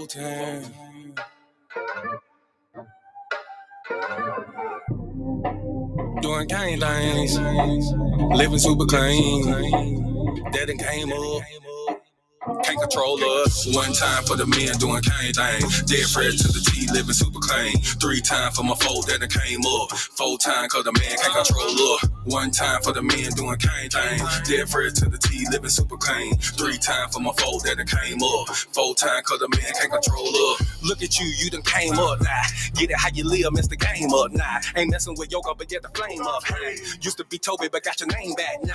whole time. Doing gang things, living super clean. That done came up. Can't control us. One time for the men doing cane things. Dead fresh to the T, living super clean. 3 times for my folk that done came up. 4 times cause the man can't control us. One time for the men doing cane things. Dead fresh to the T, living super clean. 3 times for my folk that done came up. 4 times cause the man can't control us. Look at you, you done came up now. Get it how you live, mess the game up now. Ain't messing with yoga, but get the flame up. Hey, used to be Toby, but got your name back now.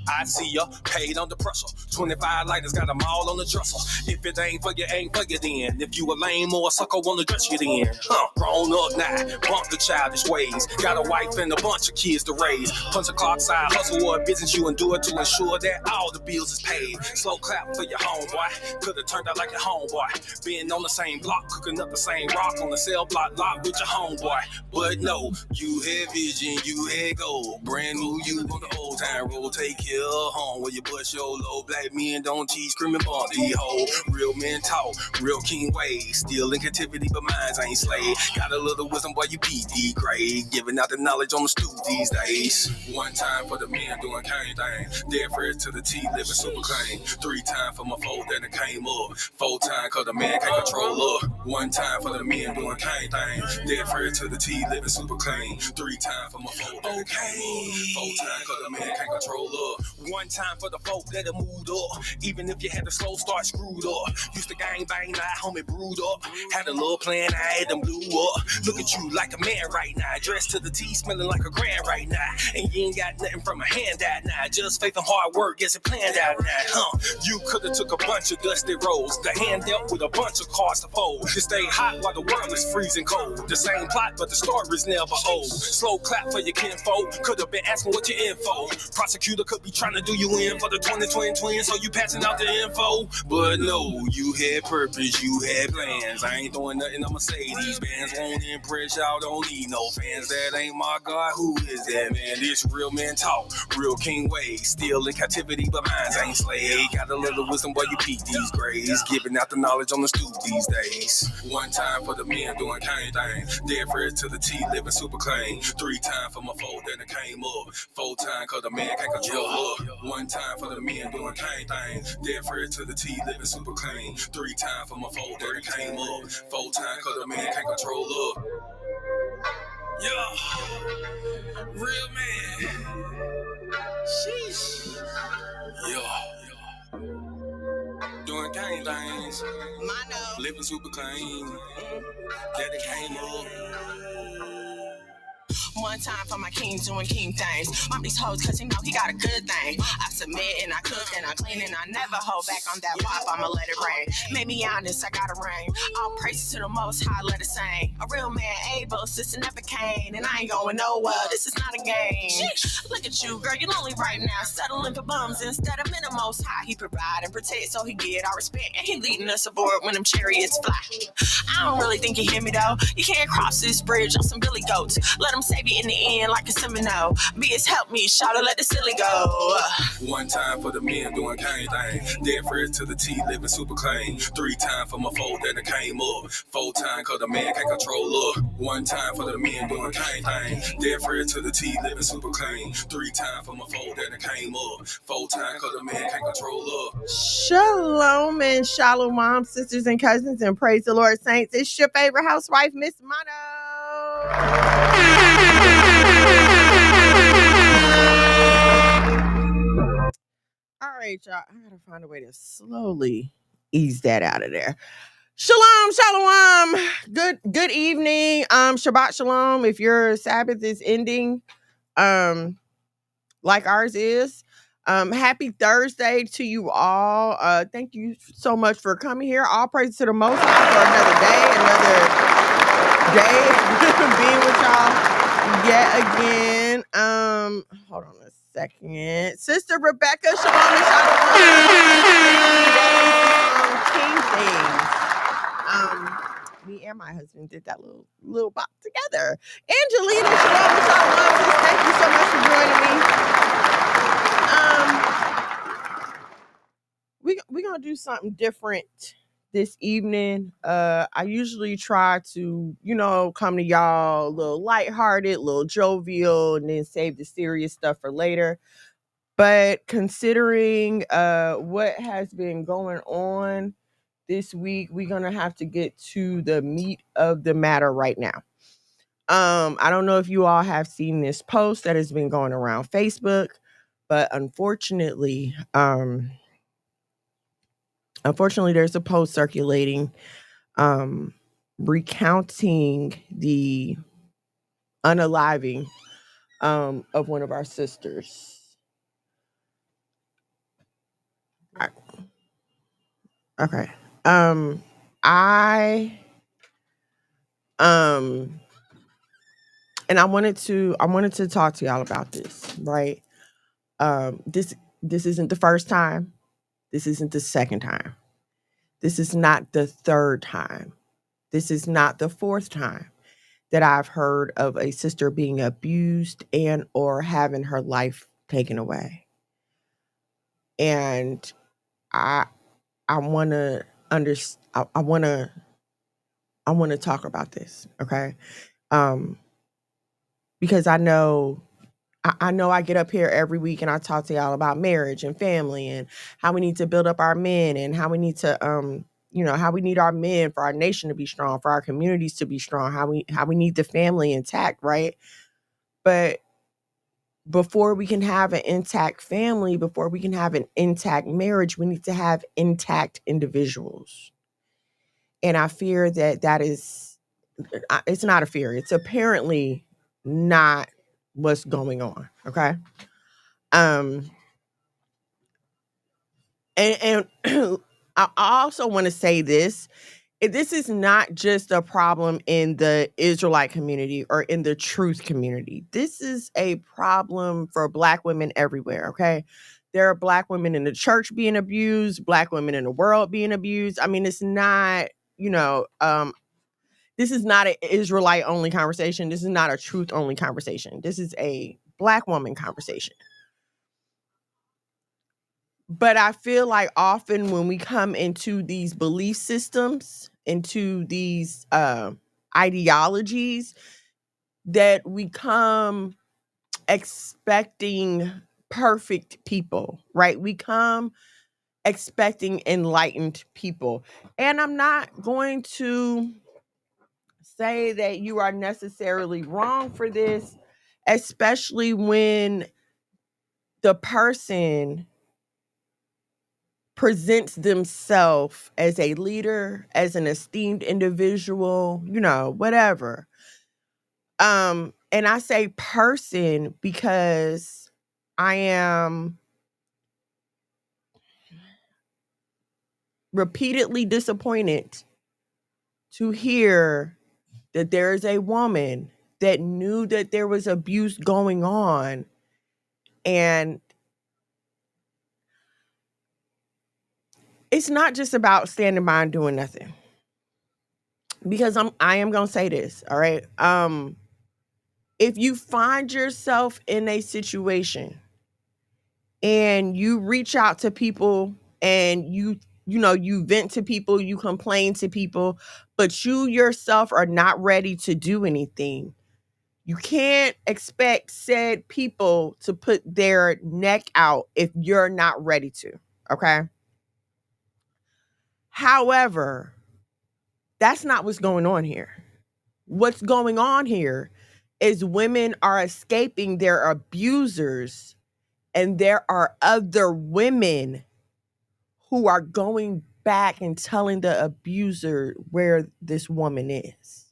I see ya, paid under pressure. 25 lighters got them all on the dresser. If it ain't for you, ain't for you then. If you a lame or a sucker, wanna dress you then. Grown up now, bump the childish ways. Got a wife and a bunch of kids to raise. Punch a clock side, hustle or a business you endure to ensure that all the bills is paid. Slow clap for your homeboy. Could've turned out like your homeboy. Been on the same block, cooking up the same rock on the cell block lot with your homeboy. But no, you had vision, you had gold. Brand new you on the old time road. Take care of home where you bust your low. Black men don't cheat, screaming bump the hoe. Real men talk, real king ways. Still in captivity, but minds ain't slave. Got a little wisdom, boy, you PD grade. Giving out the knowledge on the stoop these days. One time for the men doing cane things. Dead fresh to the T, living super clean. 3 times for my folk that done came up. 4 times cause the man can't control up. 1 time for the men doing cane things. Dead fresh to the T, living super clean. 3 times for my folk that done came up. 4 times cause the man can't control up. 1 time for the folk that have moved up. Even if you had the slow start screwed up. Used to gang bang, now homie brewed up. Had a little plan, I had them blew up. Look at you like a man right now. Dressed to the T, smelling like a grand right now. And you ain't got nothing from a handout now. Just faith and hard work gets it planned out now. You could've took a bunch of dusty rolls. The hand dealt with a bunch of cards to fold. You stay hot while the world is freezing cold. The same plot, but the story's never old. Slow clap for your kinfolk. Could've been asking what your info. Prosecutor could be trying to do you in for the 2020 twins, so you passing out the info. But no, you had purpose, you had plans. I ain't doing nothing, I'ma say these bands won't impress y'all, don't need no fans. That ain't my God, who is that man? This real man talk, real king ways. Still in captivity, but minds ain't slave. Got a little wisdom, boy, you peep these grades. Giving out the knowledge on the stoop these days. 1 time for the men doing cane things. Dead fresh to the T, living super clean. 3 times for my folk that done came up. 4 times cause the man can't control up. 1 time for the men doing cane things. Dead fresh to the T, living super clean. 3 times for my folk that done came up. 4 times cause the man can't control up. Yeah, real man. Sheesh. Yeah. Doing gang things. Living super clean. That it came up. 1 time for my king doing king things. Mom these hoes cause he know he got a good thing. I submit and I cook and I clean and I never hold back on that wop, I'ma let it rain. Made me honest, I got a ring. All praises to the most high, let it sing. A real man able, sister never came. And I ain't going nowhere, this is not a game. Look at you, girl, you lonely right now. Settling for bums instead of men the most high. He provide and protect so he get our respect. And he leading us aboard when them chariots fly. I don't really think you hear me though. You can't cross this bridge on some billy goats. Let them save you in the end like a Seminole. Be help me, shout let the silly go. 1 time for the men doing cane things. Dead fresh to the T, living super clean. 3 times for my folk that done came up. 4 times cause the man can't control up. 1 time for the men doing cane things. Dead fresh to the T, living super clean. 3 times for my folk that done came up. 4 times cause the man can't control up. Shalom and shalom, sisters and cousins, and praise the Lord, saints. It's your favorite housewife, Miss Mono. All right, y'all. I gotta find a way to slowly ease that out of there. Shalom, shalom. Good evening. Shabbat shalom. If your Sabbath is ending, like ours is. Happy Thursday to you all. Thank you so much for coming here. All praise to the Most High for another day being with y'all yet again. Hold on a second. Sister Rebecca, shalom and shalom. King things. Me and my husband did that little bop together. Angelina, shalom and shalom. Sis, thank you so much for joining me. We're gonna do something different this evening. I usually try to, come to y'all a little lighthearted, a little jovial, and then save the serious stuff for later. But considering what has been going on this week, we're gonna have to get to the meat of the matter right now. I don't know if you all have seen this post that has been going around Facebook, but unfortunately there's a post circulating recounting the unaliving of one of our sisters. Okay. I and I wanted to talk to y'all about this, right? This isn't the first time. This isn't the second time. This is not the third time. This is not the fourth time that I've heard of a sister being abused and or having her life taken away. And I want to I want to talk about this, okay? Because I know I get up here every week and I talk to y'all about marriage and family and how we need to build up our men and how we need to how we need our men for our nation to be strong, for our communities to be strong, how we need the family intact, right? But before we can have an intact family, before we can have an intact marriage, we need to have intact individuals. And I fear that is it's not a fear. It's apparently not what's going on, okay? Um and I also want to say this. This is not just a problem in the Israelite community or in the truth community. This is a problem for Black women everywhere, okay? There are Black women in the church being abused, Black women in the world being abused. I mean, it's not, this is not an Israelite only conversation. This is not a truth only conversation. This is a Black woman conversation. But I feel like often when we come into these belief systems, into these ideologies, that we come expecting perfect people, right? We come expecting enlightened people. And I'm not going to say that you are necessarily wrong for this, especially when the person presents themselves as a leader, as an esteemed individual, whatever. And I say person because I am repeatedly disappointed to hear that there is a woman that knew that there was abuse going on and it's not just about standing by and doing nothing. Because I am going to say this, all right? If you find yourself in a situation and you reach out to people and you vent to people, you complain to people, but you yourself are not ready to do anything, you can't expect said people to put their neck out if you're not ready to, okay? However, that's not what's going on here. What's going on here is women are escaping their abusers, and there are other women who are going back and telling the abuser where this woman is.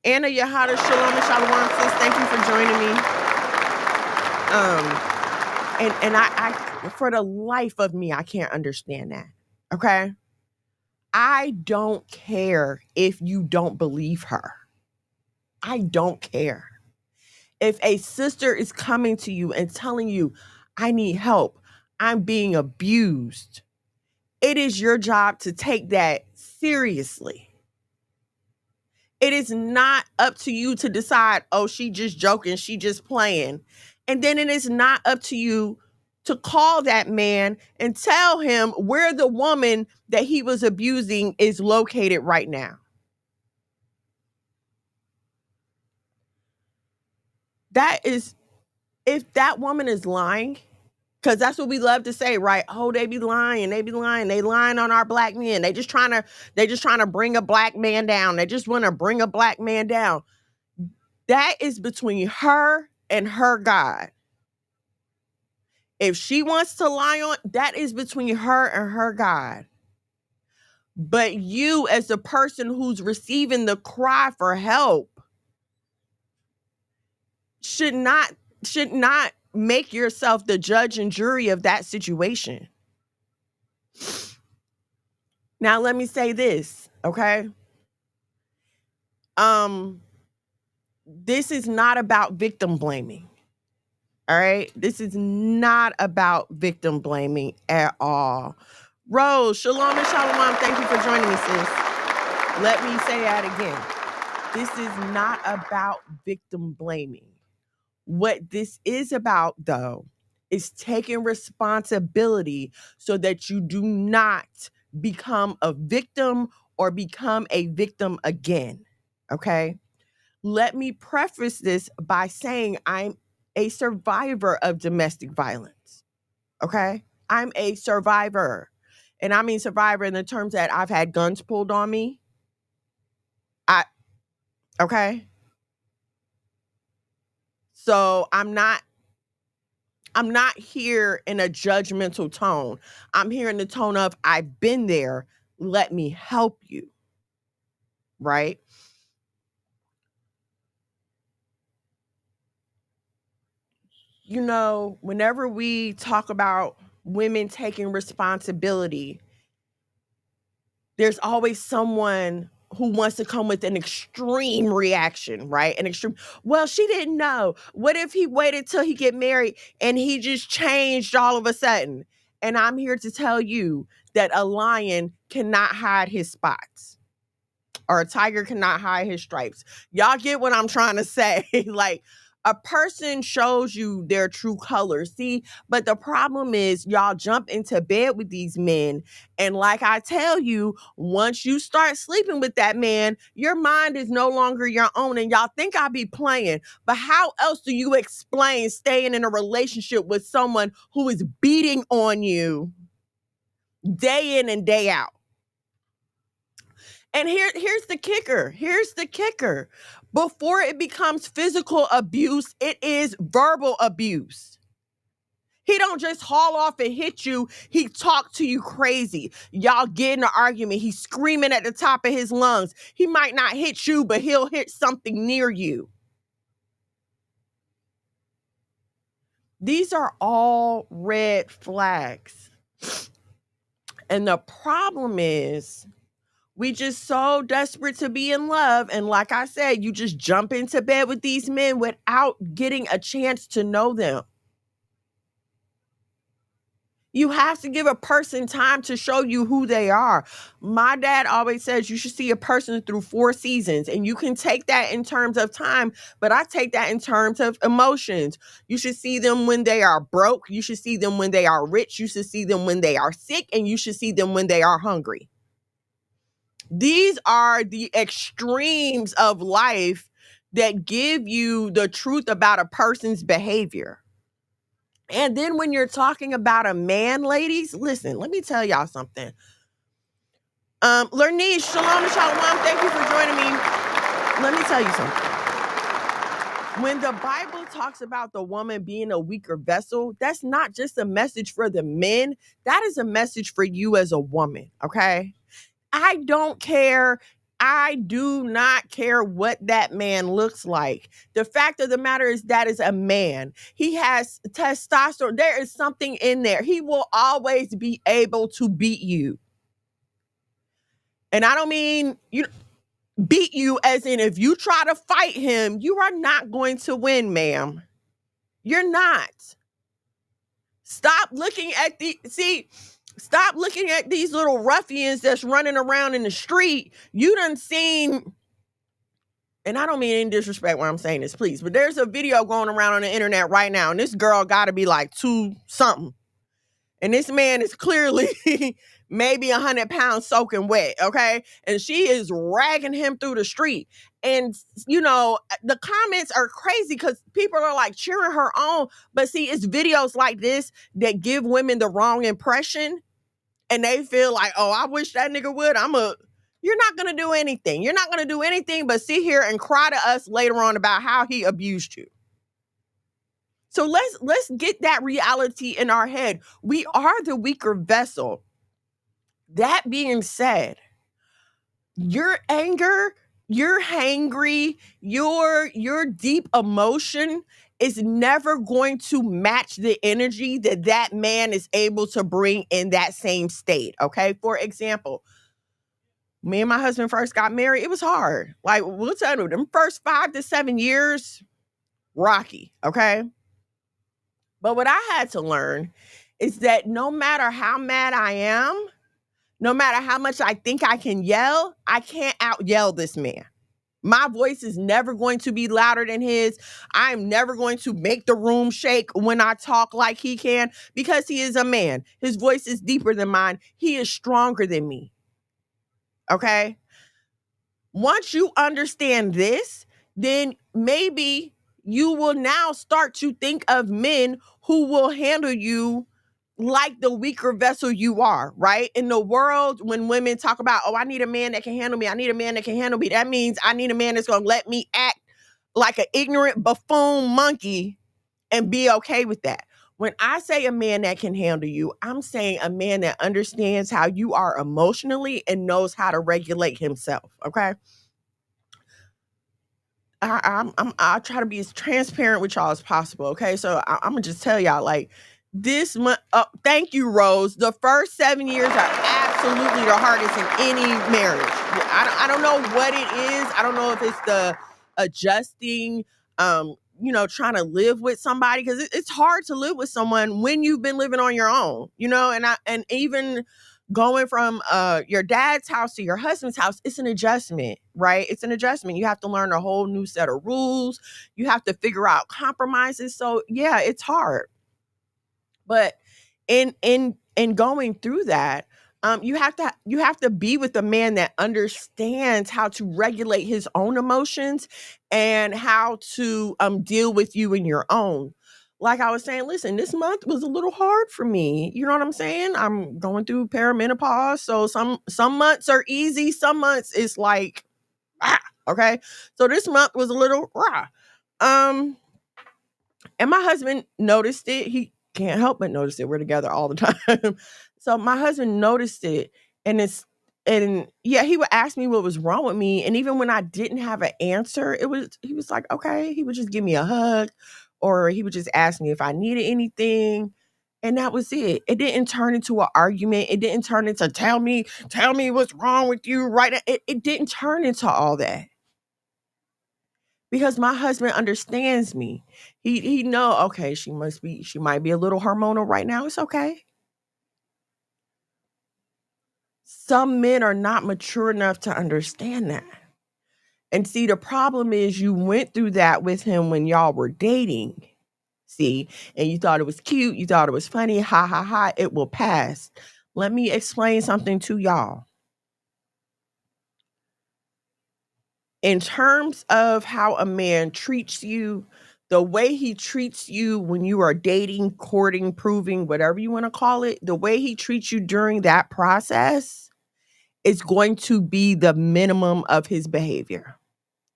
Anna Yahada, Shalom and Shalom, sis. Thank you for joining me. And I for the life of me, I can't understand that. Okay? I don't care if you don't believe her. I don't care. If a sister is coming to you and telling you, I need help, I'm being abused, it is your job to take that seriously. It is not up to you to decide, oh, she just joking, she just playing. And then it is not up to you to call that man and tell him where the woman that he was abusing is located right now. That is, if that woman is lying, because that's what we love to say, right? Oh, they be lying, they lying on our black men. They just trying to bring a black man down. They just want to bring a black man down. That is between her and her God. If she wants to lie on, that is between her and her God. But you, as the person who's receiving the cry for help, should not make yourself the judge and jury of that situation. Now, let me say this, okay? This is not about victim blaming. All right? This is not about victim blaming at all. Rose, shalom and shalom. Thank you for joining me, sis. Let me say that again. This is not about victim blaming. What this is about, though, is taking responsibility so that you do not become a victim or become a victim again. Okay? Let me preface this by saying I'm a survivor of domestic violence. Okay? I'm a survivor. And I mean survivor in the terms that I've had guns pulled on me. Okay? So I'm not here in a judgmental tone. I'm here in the tone of, I've been there. Let me help you. Right? You know, whenever we talk about women taking responsibility, there's always someone who wants to come with an extreme reaction, right? An extreme, well, she didn't know. What if he waited till he get married and he just changed all of a sudden? And I'm here to tell you that a lion cannot hide his spots, or a tiger cannot hide his stripes. Y'all get what I'm trying to say? Like, a person shows you their true colors. See, but the problem is y'all jump into bed with these men. And like I tell you, once you start sleeping with that man, your mind is no longer your own. And y'all think I be playing. But how else do you explain staying in a relationship with someone who is beating on you day in and day out? And here's the kicker. Here's the kicker. Before it becomes physical abuse, it is verbal abuse. He don't just haul off and hit you. He talk to you crazy. Y'all get in an argument. He's screaming at the top of his lungs. He might not hit you, but he'll hit something near you. These are all red flags. And the problem is, we just so desperate to be in love. And like I said, you just jump into bed with these men without getting a chance to know them. You have to give a person time to show you who they are. My dad always says you should see a person through 4 seasons, and you can take that in terms of time, but I take that in terms of emotions. You should see them when they are broke. You should see them when they are rich. You should see them when they are sick, and you should see them when they are hungry. These are the extremes of life that give you the truth about a person's behavior. And then when you're talking about a man, ladies, listen, let me tell y'all something. Lernice, shalom, shalom, thank you for joining me. Let me tell you something. When the Bible talks about the woman being a weaker vessel, that's not just a message for the men. That is a message for you as a woman, okay? I don't care. I do not care what that man looks like. The fact of the matter is that is a man. He has testosterone. There is something in there. He will always be able to beat you. And I don't mean beat you as in if you try to fight him, you are not going to win, ma'am. You're not. Stop looking at Stop looking at these little ruffians that's running around in the street. You done seen and I don't mean any disrespect when I'm saying this, please, but there's a video going around on the internet right now, and this girl got to be like 2 something. And this man is clearly maybe 100 pounds soaking wet, okay? And she is ragging him through the street. And, the comments are crazy because people are like cheering her on. But see, it's videos like this that give women the wrong impression. And they feel like, oh, I wish that nigga would. You're not going to do anything. You're not going to do anything but sit here and cry to us later on about how he abused you. So let's get that reality in our head. We are the weaker vessel. That being said, your anger, your hangry, your deep emotion is never going to match the energy that man is able to bring in that same state, okay? For example, me and my husband first got married, it was hard. Like, we'll tell you, them first 5 to 7 years, rocky, okay? But what I had to learn is that no matter how mad I am, no matter how much I think I can yell, I can't out yell this man. My voice is never going to be louder than his. I'm never going to make the room shake when I talk like he can because he is a man. His voice is deeper than mine. He is stronger than me. Okay? Once you understand this, then maybe you will now start to think of men who will handle you like the weaker vessel you are, right? In the world, when women talk about, oh, I need a man that can handle me, I need a man that can handle me, that means I need a man that's going to let me act like an ignorant buffoon monkey and be okay with that. When I say a man that can handle you, I'm saying a man that understands how you are emotionally and knows how to regulate himself, okay? I try to be as transparent with y'all as possible. Okay, so I'm gonna just tell y'all, like, this month. Thank you, Rose. The first 7 years are absolutely the hardest in any marriage. I don't know what it is. I don't know if it's the adjusting, trying to live with somebody, because it's hard to live with someone when you've been living on your own, and even going from your dad's house to your husband's house, it's an adjustment, right? It's an adjustment. You have to learn a whole new set of rules. You have to figure out compromises. So yeah, it's hard. But in going through that, you have to be with a man that understands how to regulate his own emotions and how to deal with you in your own. Like I was saying, listen, this month was a little hard for me. You know what I'm saying? I'm going through perimenopause, so some months are easy, some months it's like okay. So this month was a little um and my husband noticed it. He can't help but notice it. We're together all the time. So my husband noticed it, and he would ask me what was wrong with me. And even when I didn't have an answer, he was like, okay. He would just give me a hug, or he would just ask me if I needed anything. And that was it. It didn't turn into an argument. It didn't turn into tell me what's wrong with you, right? It didn't turn into all that. Because my husband understands me. He know, okay, she might be a little hormonal right now. It's okay. Some men are not mature enough to understand that. And see, the problem is you went through that with him when y'all were dating. See, and you thought it was cute, you thought it was funny, ha ha ha, it will pass. Let me explain something to y'all. In terms of how a man treats you, the way he treats you when you are dating, courting, proving, whatever you want to call it, the way he treats you during that process is going to be the minimum of his behavior.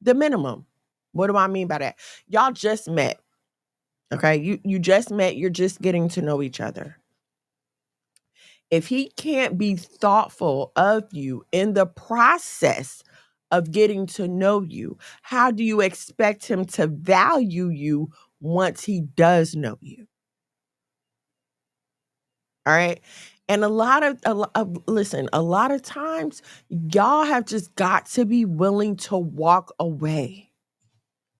The minimum. What do I mean by that? Y'all just met. Okay, you just met, you're just getting to know each other. If he can't be thoughtful of you in the process of getting to know you, how do you expect him to value you once he does know you? All right. And a lot of times y'all have just got to be willing to walk away.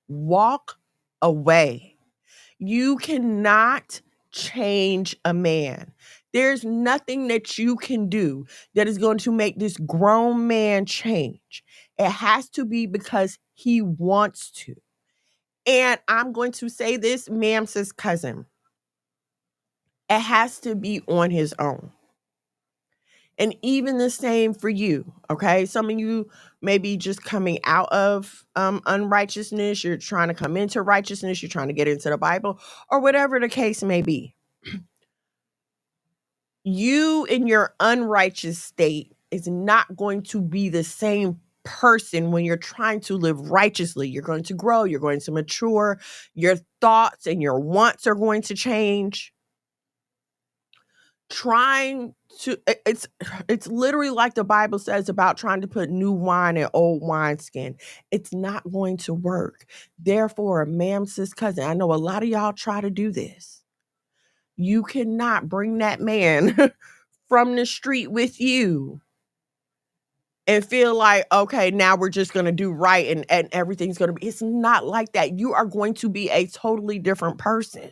Walk away. You cannot change a man. There's nothing that you can do that is going to make this grown man change. It has to be because he wants to. And I'm going to say this, ma'am, sis, cousin. It has to be on his own. And even the same for you, okay? Some of you may be just coming out of unrighteousness. You're trying to come into righteousness. You're trying to get into the Bible, or whatever the case may be. You in your unrighteous state is not going to be the same person when you're trying to live righteously. You're going to grow. You're going to mature. Your thoughts and your wants are going to change. It's literally like the Bible says about trying to put new wine in old wineskin. It's not going to work. Therefore, ma'am, sis, cousin, I know a lot of y'all try to do this. You cannot bring that man from the street with you and feel like, okay, now we're just going to do right and everything's going to be. It's not like that. You are going to be a totally different person.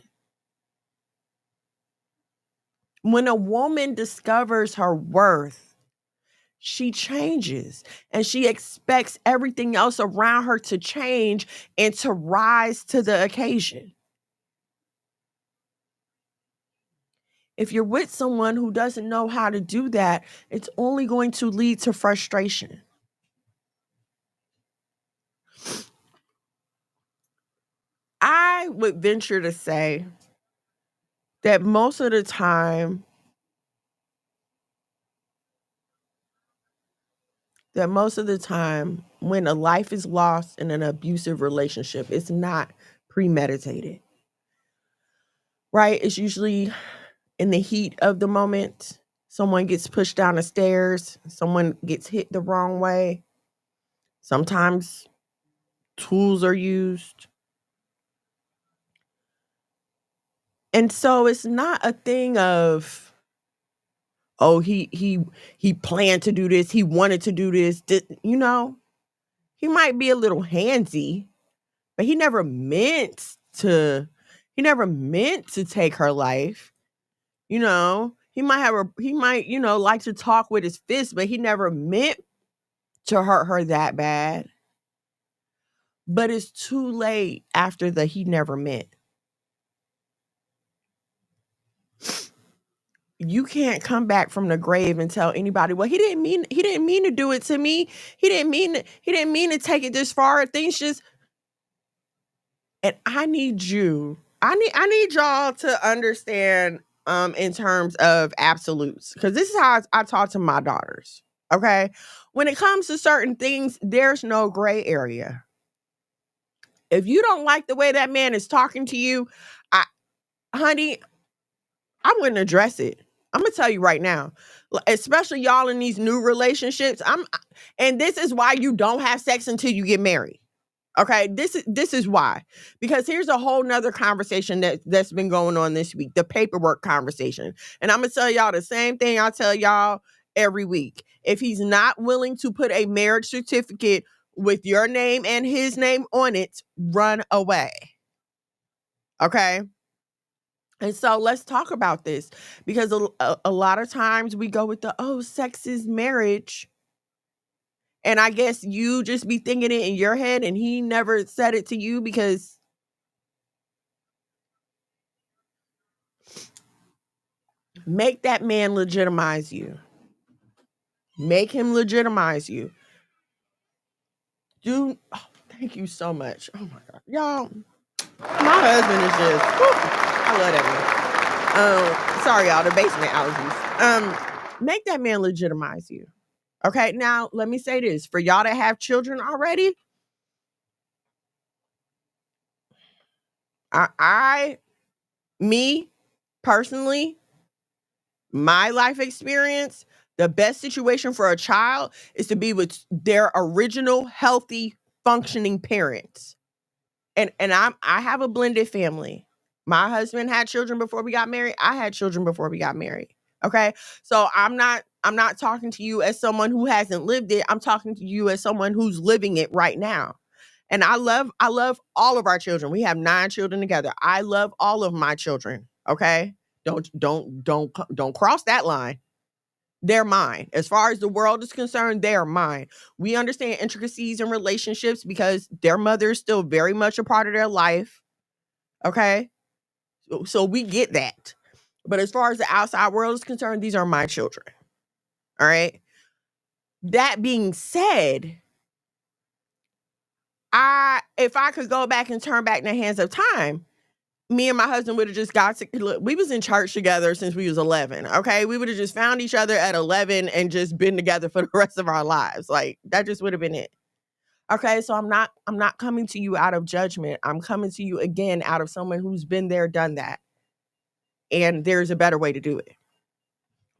When a woman discovers her worth, she changes and she expects everything else around her to change and to rise to the occasion. If you're with someone who doesn't know how to do that, it's only going to lead to frustration. I would venture to say that most of the time, when a life is lost in an abusive relationship, it's not premeditated, right? It's usually in the heat of the moment. Someone gets pushed down the stairs. Someone gets hit the wrong way. Sometimes tools are used. And so it's not a thing of, oh, he planned to do this. He wanted to do this. He might be a little handsy, but he never meant to take her life. He might, like to talk with his fist, but he never meant to hurt her that bad. But it's too late after the he never meant. You can't come back from the grave and tell anybody, well, he didn't mean to do it to me. He didn't mean to take it this far. Things just. And I need y'all to understand in terms of absolutes, because this is how I talk to my daughters. Okay. When it comes to certain things, there's no gray area. If you don't like the way that man is talking to you, honey, I wouldn't address it. I'm gonna tell you right now, especially y'all in these new relationships. And this is why you don't have sex until you get married. Okay, this is why. Because here's a whole nother conversation that's been going on this week, the paperwork conversation. And I'm gonna tell y'all the same thing I tell y'all every week. If he's not willing to put a marriage certificate with your name and his name on it, run away. Okay? And so let's talk about this, because a lot of times we go with sex is marriage. And I guess you just be thinking it in your head and he never said it to you, because make that man legitimize you. Make him legitimize you. Thank you so much. Oh my God. Y'all, my husband is just, I love that man. Sorry, y'all, the basement allergies. Make that man legitimize you. Okay, now let me say this. For y'all that have children already, me personally, my life experience, the best situation for a child is to be with their original, healthy, functioning parents. And I have a blended family. My husband had children before we got married. I had children before we got married. Okay? So I'm not talking to you as someone who hasn't lived it. I'm talking to you as someone who's living it right now. And I love all of our children. We have 9 children together. I love all of my children. Okay? Don't cross that line. They're mine. As far as the world is concerned, they're mine. We understand intricacies in relationships because their mother is still very much a part of their life. Okay? So we get that. But as far as the outside world is concerned, these are my children. All right? That being said, if I could go back and turn back the hands of time, me and my husband would have just look, we was in church together since we was 11. Okay. We would have just found each other at 11 and just been together for the rest of our lives. Like that just would have been it. Okay. So I'm not coming to you out of judgment. I'm coming to you again out of someone who's been there, done that. And there's a better way to do it.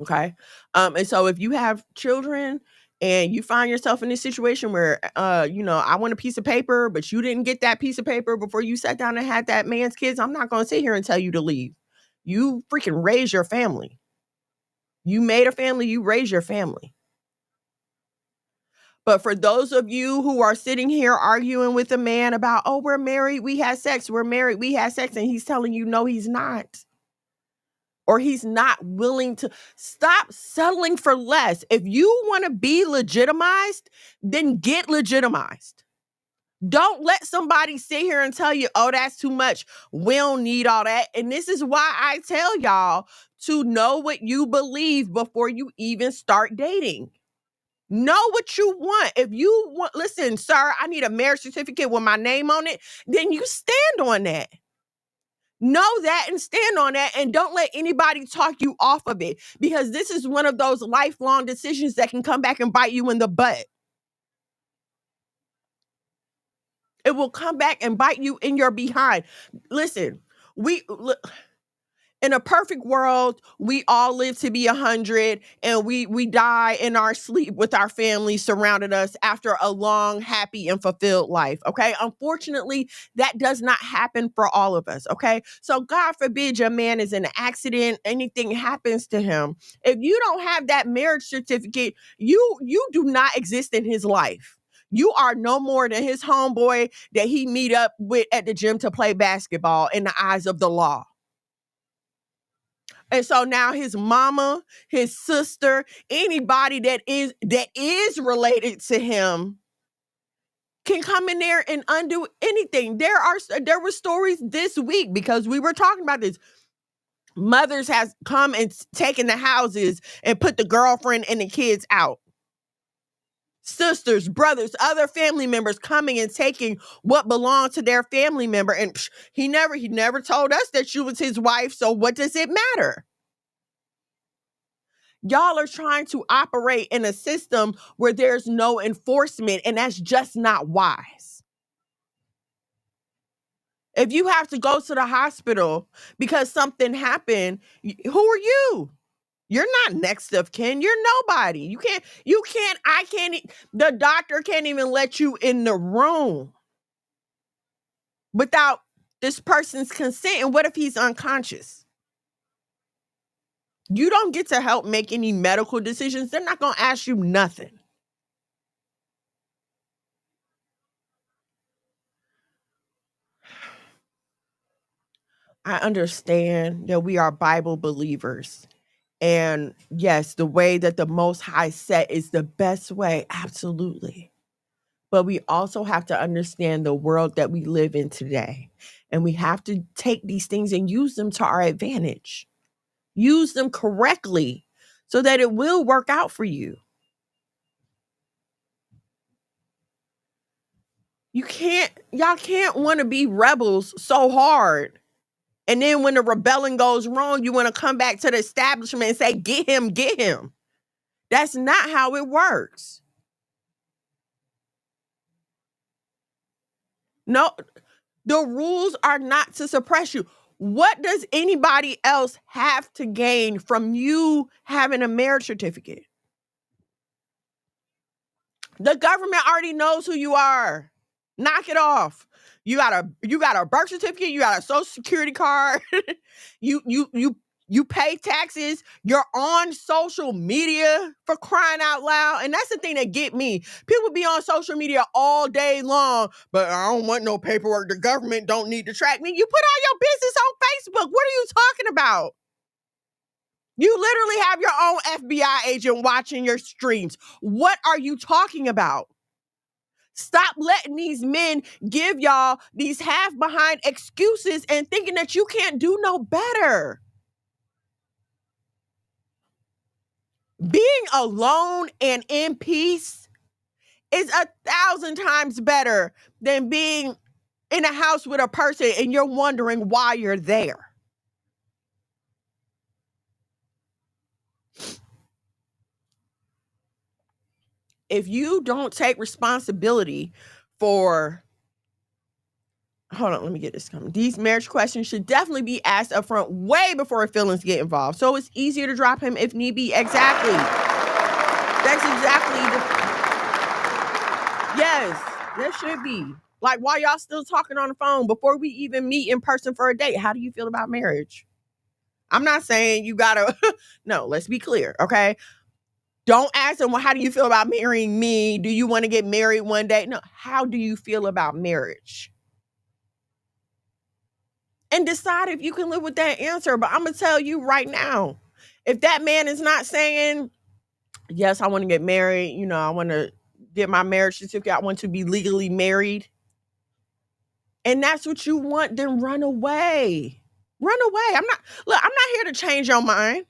Okay. And so if you have children and you find yourself in this situation where, I want a piece of paper, but you didn't get that piece of paper before you sat down and had that man's kids, I'm not going to sit here and tell you to leave. You freaking raise your family. You made a family, you raise your family. But for those of you who are sitting here arguing with a man about, oh, we're married, we had sex, we're married, we had sex, and he's telling you, no, he's not. Or he's not willing to stop settling for less. If you want to be legitimized, then get legitimized. Don't let somebody sit here and tell you, oh, that's too much. We don't need all that. And this is why I tell y'all to know what you believe before you even start dating. Know what you want. If you want, listen, sir, I need a marriage certificate with my name on it, then you stand on that. Know that and stand on that, and don't let anybody talk you off of it, because this is one of those lifelong decisions that can come back and bite you in the butt. It will come back and bite you in your behind. Listen, in a perfect world, we all live to be 100 and we die in our sleep with our family surrounded us after a long, happy, and fulfilled life. Okay. Unfortunately, that does not happen for all of us. Okay. So God forbid your man is in an accident, anything happens to him. If you don't have that marriage certificate, you do not exist in his life. You are no more than his homeboy that he meet up with at the gym to play basketball in the eyes of the law. And so now his mama, his sister, anybody that is related to him can come in there and undo anything. There were stories this week because we were talking about this. Mothers has come and taken the houses and put the girlfriend and the kids out. Sisters, brothers, other family members coming and taking what belonged to their family member. And he never told us that she was his wife. So what does it matter? Y'all are trying to operate in a system where there's no enforcement, and that's just not wise. If you have to go to the hospital because something happened, who are you? You're not next of kin. You're nobody. The doctor can't even let you in the room without this person's consent. And what if he's unconscious? You don't get to help make any medical decisions. They're not going to ask you nothing. I understand that we are Bible believers. And yes, the way that the Most High set is the best way. Absolutely. But we also have to understand the world that we live in today. And we have to take these things and use them to our advantage. Use them correctly so that it will work out for you. Y'all can't want to be rebels so hard. And then when the rebellion goes wrong, you want to come back to the establishment and say, get him, get him. That's not how it works. No, the rules are not to suppress you. What does anybody else have to gain from you having a marriage certificate? The government already knows who you are. Knock it off. You got a birth certificate, you got a social security card, you pay taxes, you're on social media, for crying out loud. And that's the thing that get me. People be on social media all day long, but I don't want no paperwork. The government don't need to track me. You put all your business on Facebook. What are you talking about? You literally have your own FBI agent watching your streams. What are you talking about? Stop letting these men give y'all these half behind excuses and thinking that you can't do no better. Being alone and in peace is 1,000 times better than being in a house with a person and you're wondering why you're there. If you don't take responsibility for, hold on, let me get this coming. These marriage questions should definitely be asked up front way before feelings get involved. So it's easier to drop him if need be. Exactly. That's exactly yes, there should be. Like, while y'all still talking on the phone before we even meet in person for a date, how do you feel about marriage? I'm not saying you gotta, no, let's be clear, okay? Don't ask them, well, how do you feel about marrying me? Do you want to get married one day? No, how do you feel about marriage? And decide if you can live with that answer. But I'm going to tell you right now, if that man is not saying, yes, I want to get married, you know, I want to get my marriage certificate, I want to be legally married, and that's what you want, then run away. Run away. I'm not here to change your mind.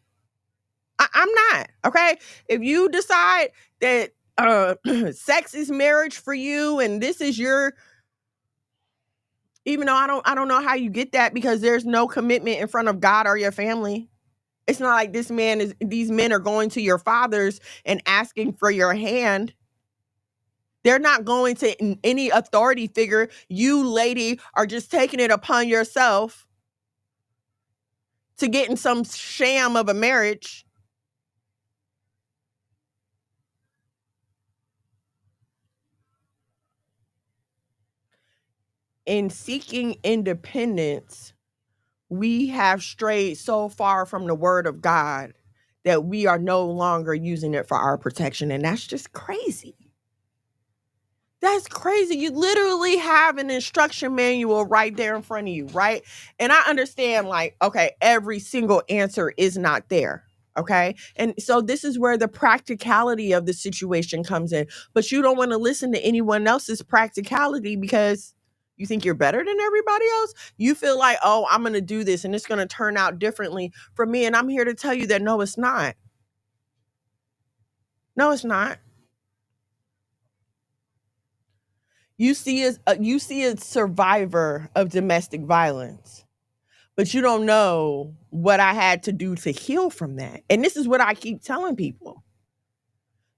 I'm not, okay? If you decide that sex is marriage for you and this is your, even though I don't know how you get that, because there's no commitment in front of God or your family. It's not like these men are going to your fathers and asking for your hand. They're not going to any authority figure. You, lady, are just taking it upon yourself to get in some sham of a marriage. In seeking independence, we have strayed so far from the word of God that we are no longer using it for our protection. And that's just crazy. That's crazy. You literally have an instruction manual right there in front of you, right? And I understand, like, okay, every single answer is not there. Okay. And so this is where the practicality of the situation comes in. But you don't want to listen to anyone else's practicality because you think you're better than everybody else. You feel like, oh, I'm going to do this and it's going to turn out differently for me. And I'm here to tell you that no, it's not. No, it's not. You see a survivor of domestic violence, but you don't know what I had to do to heal from that. And this is what I keep telling people.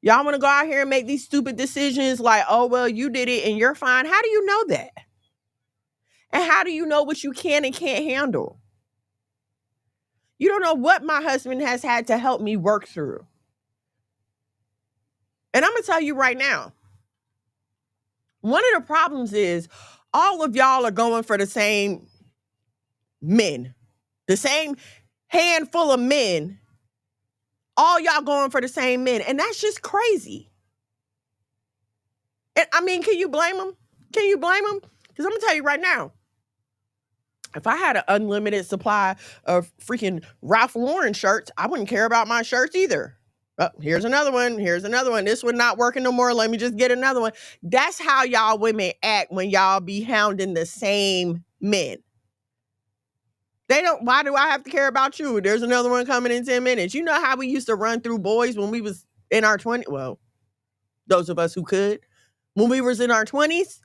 Y'all want to go out here and make these stupid decisions like, oh, well, you did it and you're fine. How do you know that? And how do you know what you can and can't handle? You don't know what my husband has had to help me work through. And I'm going to tell you right now, one of the problems is all of y'all are going for the same men, the same handful of men, all y'all going for the same men. And that's just crazy. And I mean, can you blame them? Can you blame them? Because I'm going to tell you right now, if I had an unlimited supply of freaking Ralph Lauren shirts, I wouldn't care about my shirts either. Oh, here's another one. Here's another one. This one not working no more. Let me just get another one. That's how y'all women act when y'all be hounding the same men. They don't, why do I have to care about you? There's another one coming in 10 minutes. You know how we used to run through boys when we was in our 20s? Well, those of us who could. When we was in our 20s,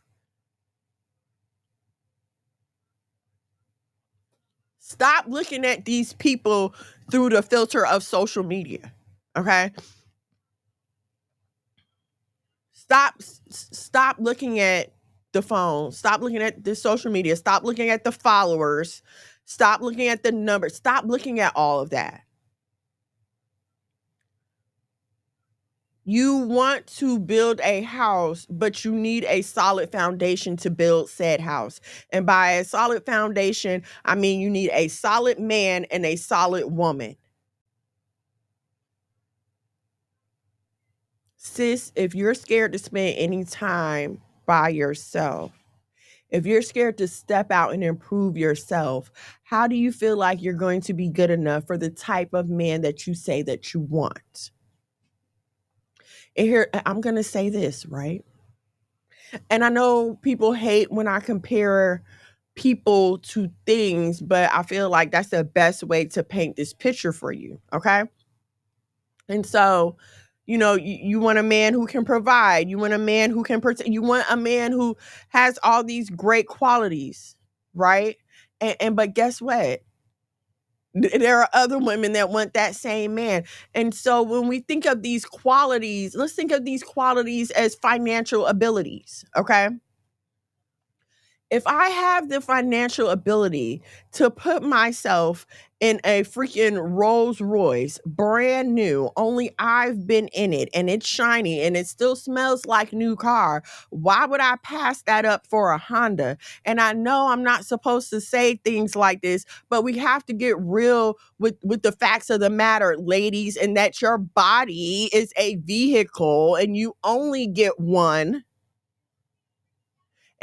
stop looking at these people through the filter of social media. Okay? Stop looking at the phone. Stop looking at the social media. Stop looking at the followers. Stop looking at the numbers. Stop looking at all of that. You want to build a house, but you need a solid foundation to build said house. And by a solid foundation, I mean you need a solid man and a solid woman. Sis, if you're scared to spend any time by yourself, If you're scared to step out and improve yourself, how do you feel like you're going to be good enough for the type of man that you say that you want? And here, I'm going to say this, right? And I know people hate when I compare people to things, but I feel like that's the best way to paint this picture for you, okay? And so, you want a man who can provide, you want a man who can protect, you want a man who has all these great qualities, right? And but guess what? There are other women that want that same man. And so when we think of these qualities, let's think of these qualities as financial abilities, okay? If I have the financial ability to put myself in a freaking Rolls Royce, brand new, only I've been in it and it's shiny and it still smells like new car, why would I pass that up for a Honda? And I know I'm not supposed to say things like this, but we have to get real with the facts of the matter, ladies, and that your body is a vehicle and you only get one.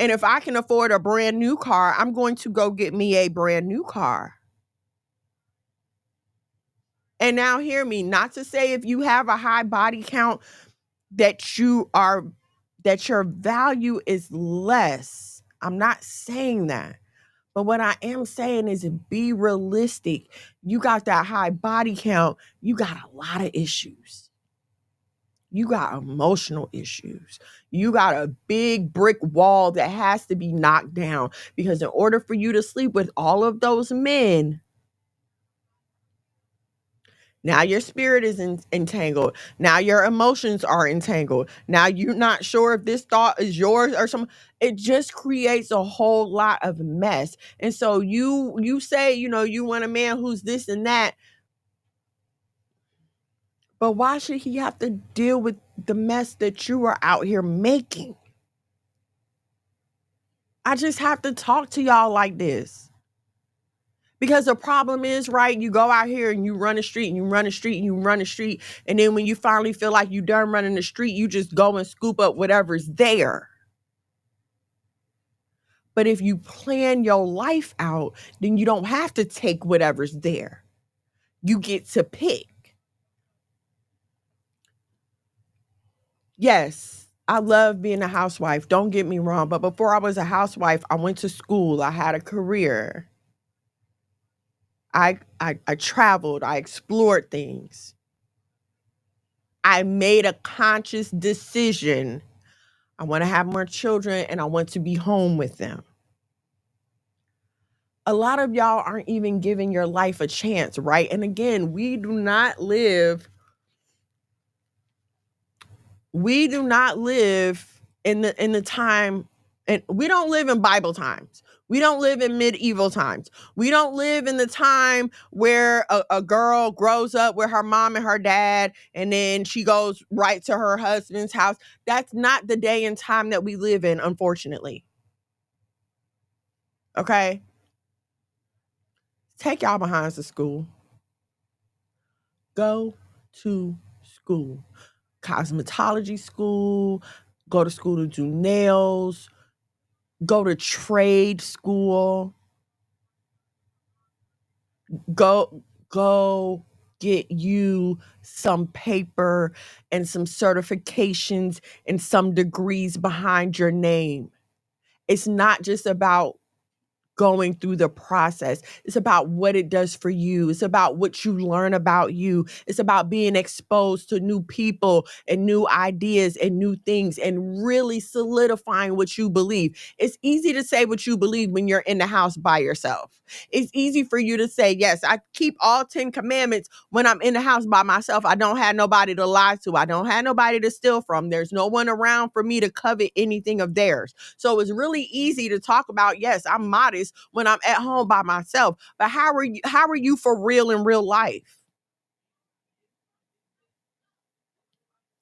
And if I can afford a brand new car, I'm going to go get me a brand new car. And now hear me, not to say if you have a high body count that your value is less. I'm not saying that. But what I am saying is be realistic. You got that high body count, you got a lot of issues. You got emotional issues. You got a big brick wall that has to be knocked down because in order for you to sleep with all of those men, now your spirit is entangled. Now your emotions are entangled. Now you're not sure if this thought is yours or something. It just creates a whole lot of mess. And so you say, you want a man who's this and that. But why should he have to deal with the mess that you are out here making? I just have to talk to y'all like this. Because the problem is, right, you go out here and you run the street and you run the street and you run the street. And then when you finally feel like you done running the street, you just go and scoop up whatever's there. But if you plan your life out, then you don't have to take whatever's there. You get to pick. Yes, I love being a housewife. Don't get me wrong. But before I was a housewife, I went to school. I had a career. I traveled. I explored things. I made a conscious decision. I want to have more children and I want to be home with them. A lot of y'all aren't even giving your life a chance, right? And again, we do not live in the time, and we don't live in Bible times. We don't live in medieval times. We don't live in the time where a girl grows up with her mom and her dad and then she goes right to her husband's house. That's not the day and time that we live in, unfortunately. Okay? Take y'all behinds to school. Go to school. Cosmetology school. Go to school to do nails. Go to trade school. Go get you some paper and some certifications and some degrees behind your name. It's not just about going through the process. It's about what it does for you. It's about what you learn about you. It's about being exposed to new people and new ideas and new things and really solidifying what you believe. It's easy to say what you believe when you're in the house by yourself. It's easy for you to say, yes, I keep all 10 commandments when I'm in the house by myself. I don't have nobody to lie to. I don't have nobody to steal from. There's no one around for me to covet anything of theirs. So it's really easy to talk about, yes, I'm modest when I'm at home by myself. But how are you for real in real life?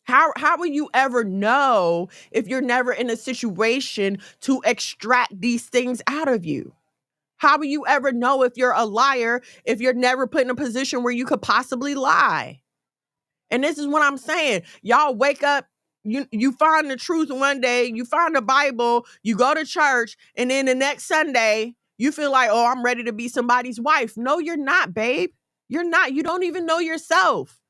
How will you ever know if you're never in a situation to extract these things out of you? How will you ever know if you're a liar if you're never put in a position where you could possibly lie? And this is what I'm saying. Y'all wake up you find the truth one day, you find the Bible, you go to church, and then the next Sunday you feel like, oh, I'm ready to be somebody's wife. No, you're not, babe. You're not. You don't even know yourself.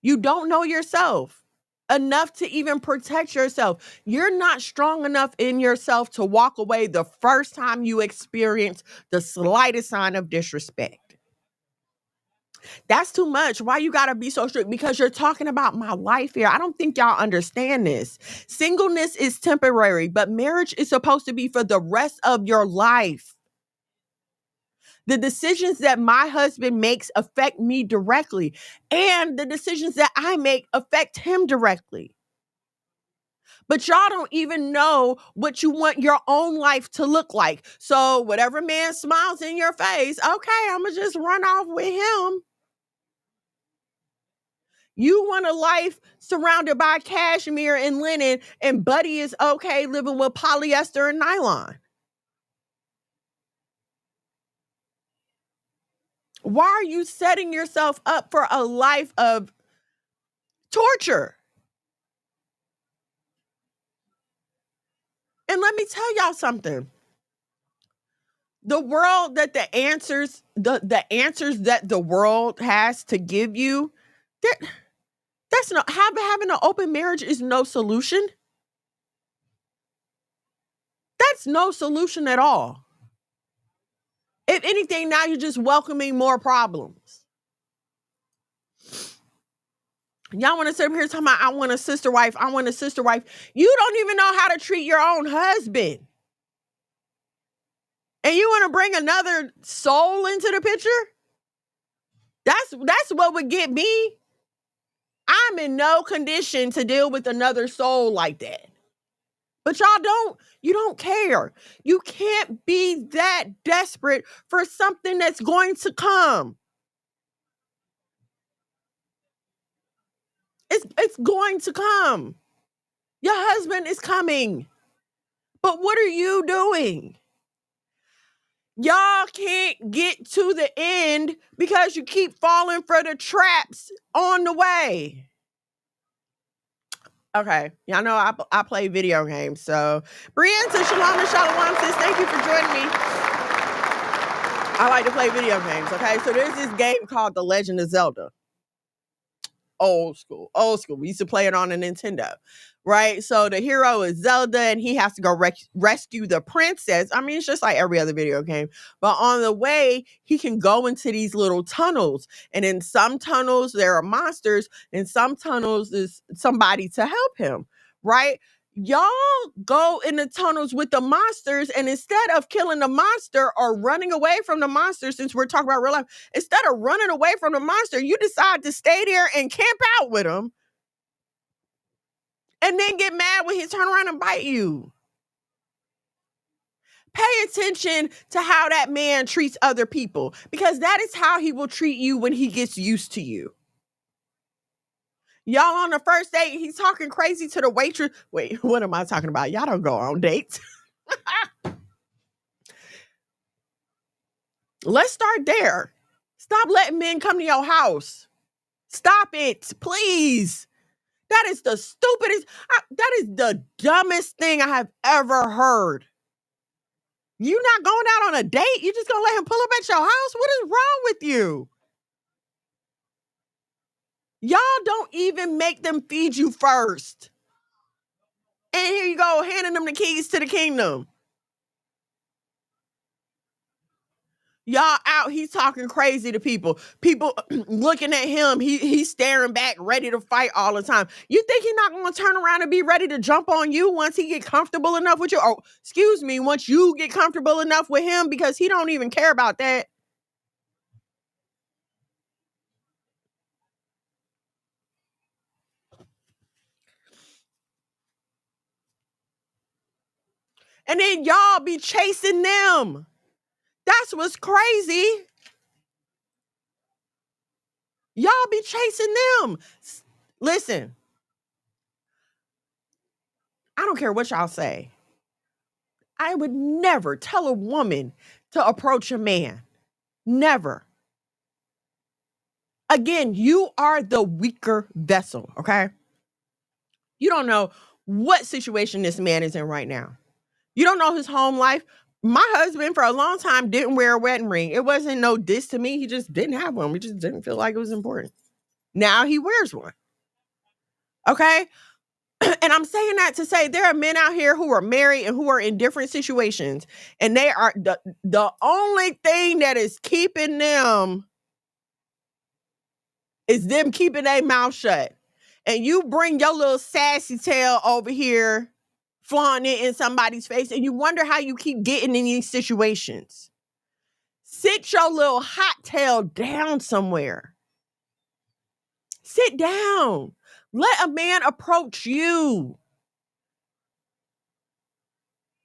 You don't know yourself enough to even protect yourself. You're not strong enough in yourself to walk away the first time you experience the slightest sign of disrespect. That's too much. Why you gotta be so strict? Because you're talking about my life here. I don't think y'all understand this. Singleness is temporary, but marriage is supposed to be for the rest of your life. The decisions that my husband makes affect me directly, and the decisions that I make affect him directly. But y'all don't even know what you want your own life to look like. So whatever man smiles in your face, okay, I'm gonna just run off with him. You want a life surrounded by cashmere and linen, and Buddy is okay living with polyester and nylon. Why are you setting yourself up for a life of torture? And let me tell y'all something. The world that the answers that the world has to give you, that's not having an open marriage is no solution. That's no solution at all. If anything, now you're just welcoming more problems. Y'all want to sit here talking about, I want a sister wife. I want a sister wife. You don't even know how to treat your own husband. And you want to bring another soul into the picture? That's what would get me. I'm in no condition to deal with another soul like that. But you don't care. You can't be that desperate for something that's going to come. It's going to come. Your husband is coming. But what are you doing? Y'all can't get to the end because you keep falling for the traps on the way. Okay, y'all know I play video games, so Brienne says shalom and shalom says thank you for joining me. I like to play video games, okay? So there's this game called The Legend of Zelda. Old school. We used to play it on a Nintendo, right? So the hero is Zelda and he has to go rescue the princess. I mean, it's just like every other video game. But on the way, he can go into these little tunnels. And in some tunnels, there are monsters. In some tunnels, there's somebody to help him, right? Y'all go in the tunnels with the monsters, and instead of killing the monster or running away from the monster, since we're talking about real life, instead of running away from the monster, you decide to stay there and camp out with him and then get mad when he turn around and bite you. Pay attention to how that man treats other people, because that is how he will treat you when he gets used to you. Y'all on the first date, he's talking crazy to the waitress. Wait, what am I talking about? Y'all don't go on dates. Let's start there. Stop letting men come to your house. Stop it, please. That is the stupidest, that is the dumbest thing I have ever heard. You not going out on a date? You just gonna let him pull up at your house? What is wrong with you? Y'all don't even make them feed you first. And here you go, handing them the keys to the kingdom. Y'all out, he's talking crazy to people. People looking at him, he's staring back, ready to fight all the time. You think he's not going to turn around and be ready to jump on you once he get comfortable enough with you? Oh, excuse me, once you get comfortable enough with him, because he don't even care about that. And then y'all be chasing them. That's what's crazy. Y'all be chasing them. Listen, I don't care what y'all say. I would never tell a woman to approach a man. Never. Again, you are the weaker vessel, okay? You don't know what situation this man is in right now. You don't know his home life. My husband, for a long time, didn't wear a wedding ring. It wasn't no diss to me. He just didn't have one. We just didn't feel like it was important. Now he wears one. Okay? And I'm saying that to say there are men out here who are married and who are in different situations. And they are the only thing that is keeping them is them keeping their mouth shut. And you bring your little sassy tail over here, flaunting it in somebody's face, and you wonder how you keep getting in these situations. Sit your little hot tail down somewhere. Sit down. Let a man approach you.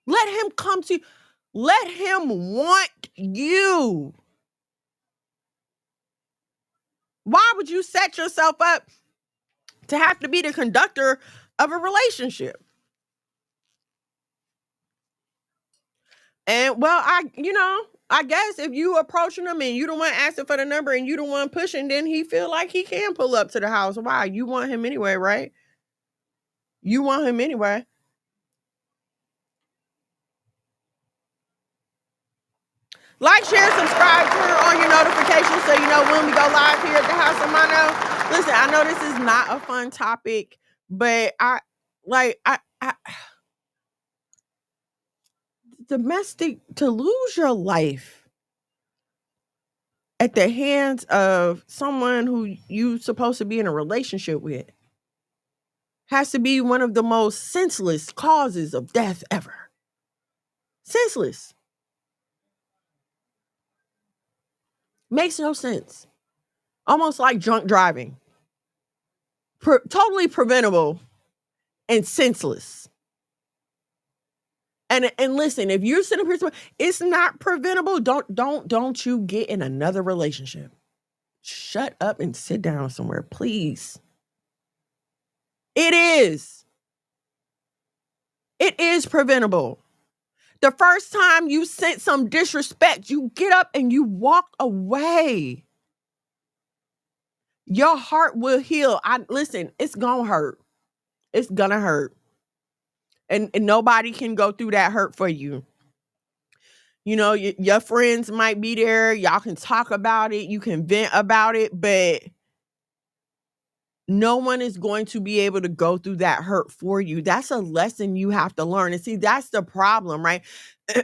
Let him come to you. Let him want you. Why would you set yourself up to have to be the conductor of a relationship? And well, I guess if you approaching him and you don't want asking for the number and you don't want pushing, then he feel like he can pull up to the house. Why? You want him anyway, right? You want him anyway. Like, share, subscribe, turn on your notifications so you know when we go live here at the House of Mono. Listen, I know this is not a fun topic, but domestic, to lose your life at the hands of someone who you supposed to be in a relationship with has to be one of the most senseless causes of death ever. Senseless. Makes no sense. Almost like drunk driving. Totally preventable and senseless. And listen, if you're sitting here, it's not preventable. Don't you get in another relationship. Shut up and sit down somewhere, please. It is. It is preventable. The first time you sense some disrespect, you get up and you walk away. Your heart will heal. Listen, it's gonna hurt. It's gonna hurt. And nobody can go through that hurt for you. You know, your friends might be there. Y'all can talk about it. You can vent about it, but no one is going to be able to go through that hurt for you. That's a lesson you have to learn. And see, that's the problem, right?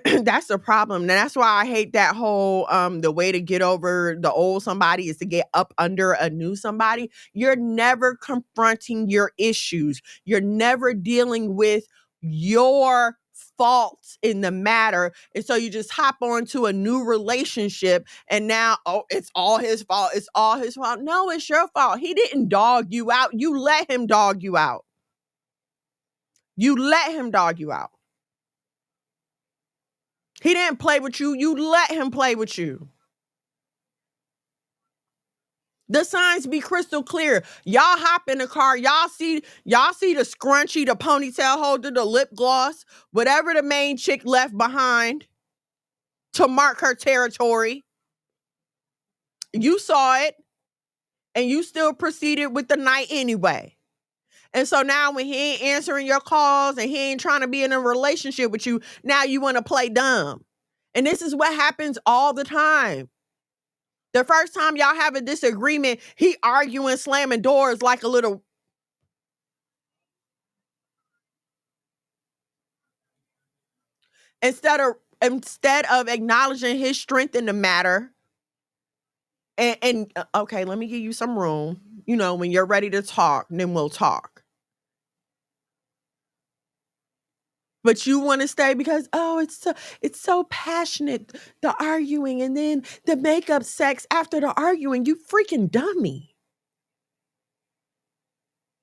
That's the problem. And that's why I hate that whole the way to get over the old somebody is to get up under a new somebody. You're never confronting your issues. You're never dealing with your faults in the matter. And so you just hop onto a new relationship and now, oh, it's all his fault. It's all his fault. No, it's your fault. He didn't dog you out. You let him dog you out. You let him dog you out. He didn't play with you. You let him play with you. The signs be crystal clear. Y'all hop in the car. Y'all see the scrunchie, the ponytail holder, the lip gloss, whatever the main chick left behind to mark her territory. You saw it and you still proceeded with the night anyway. And so now when he ain't answering your calls and he ain't trying to be in a relationship with you, now you want to play dumb. And this is what happens all the time. The first time y'all have a disagreement, he arguing, slamming doors like a little. Instead of acknowledging his strength in the matter, and okay, let me give you some room. You know, when you're ready to talk, then we'll talk. But you want to stay because, oh, it's so passionate, the arguing, and then the makeup sex after the arguing. You freaking dummy.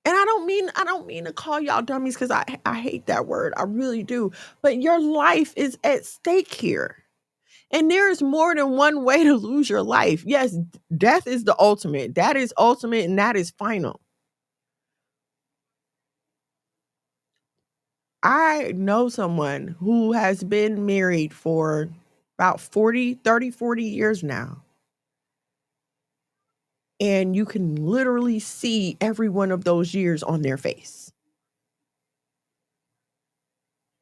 And I don't mean to call y'all dummies because I hate that word. I really do. But your life is at stake here. And there is more than one way to lose your life. Yes, death is the ultimate. That is ultimate and that is final. I know someone who has been married for about 40 years now. and you can literally see every one of those years on their face.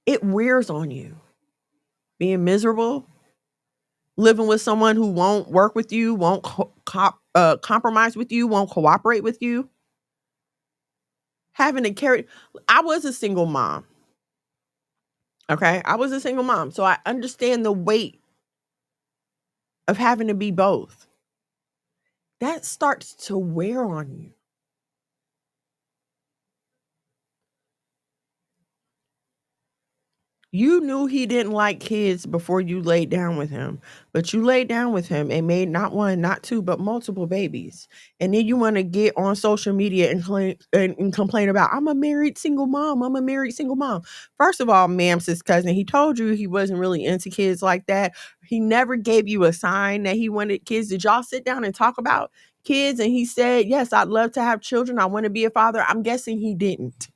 It wears on you. Being miserable, living with someone who won't work with you, won't compromise with you, won't cooperate with you. Having to carry, I was a single mom. Okay. I was a single mom. So I understand the weight of having to be both. That starts to wear on you. You knew he didn't like kids before you laid down with him, but you laid down with him and made not one, not two, but multiple babies. And then you want to get on social media and complain about, I'm a married single mom. I'm a married single mom. First of all, ma'am, sis cousin, he told you he wasn't really into kids like that. He never gave you a sign that he wanted kids. Did y'all sit down and talk about kids? And he said, yes, I'd love to have children. I want to be a father. I'm guessing he didn't.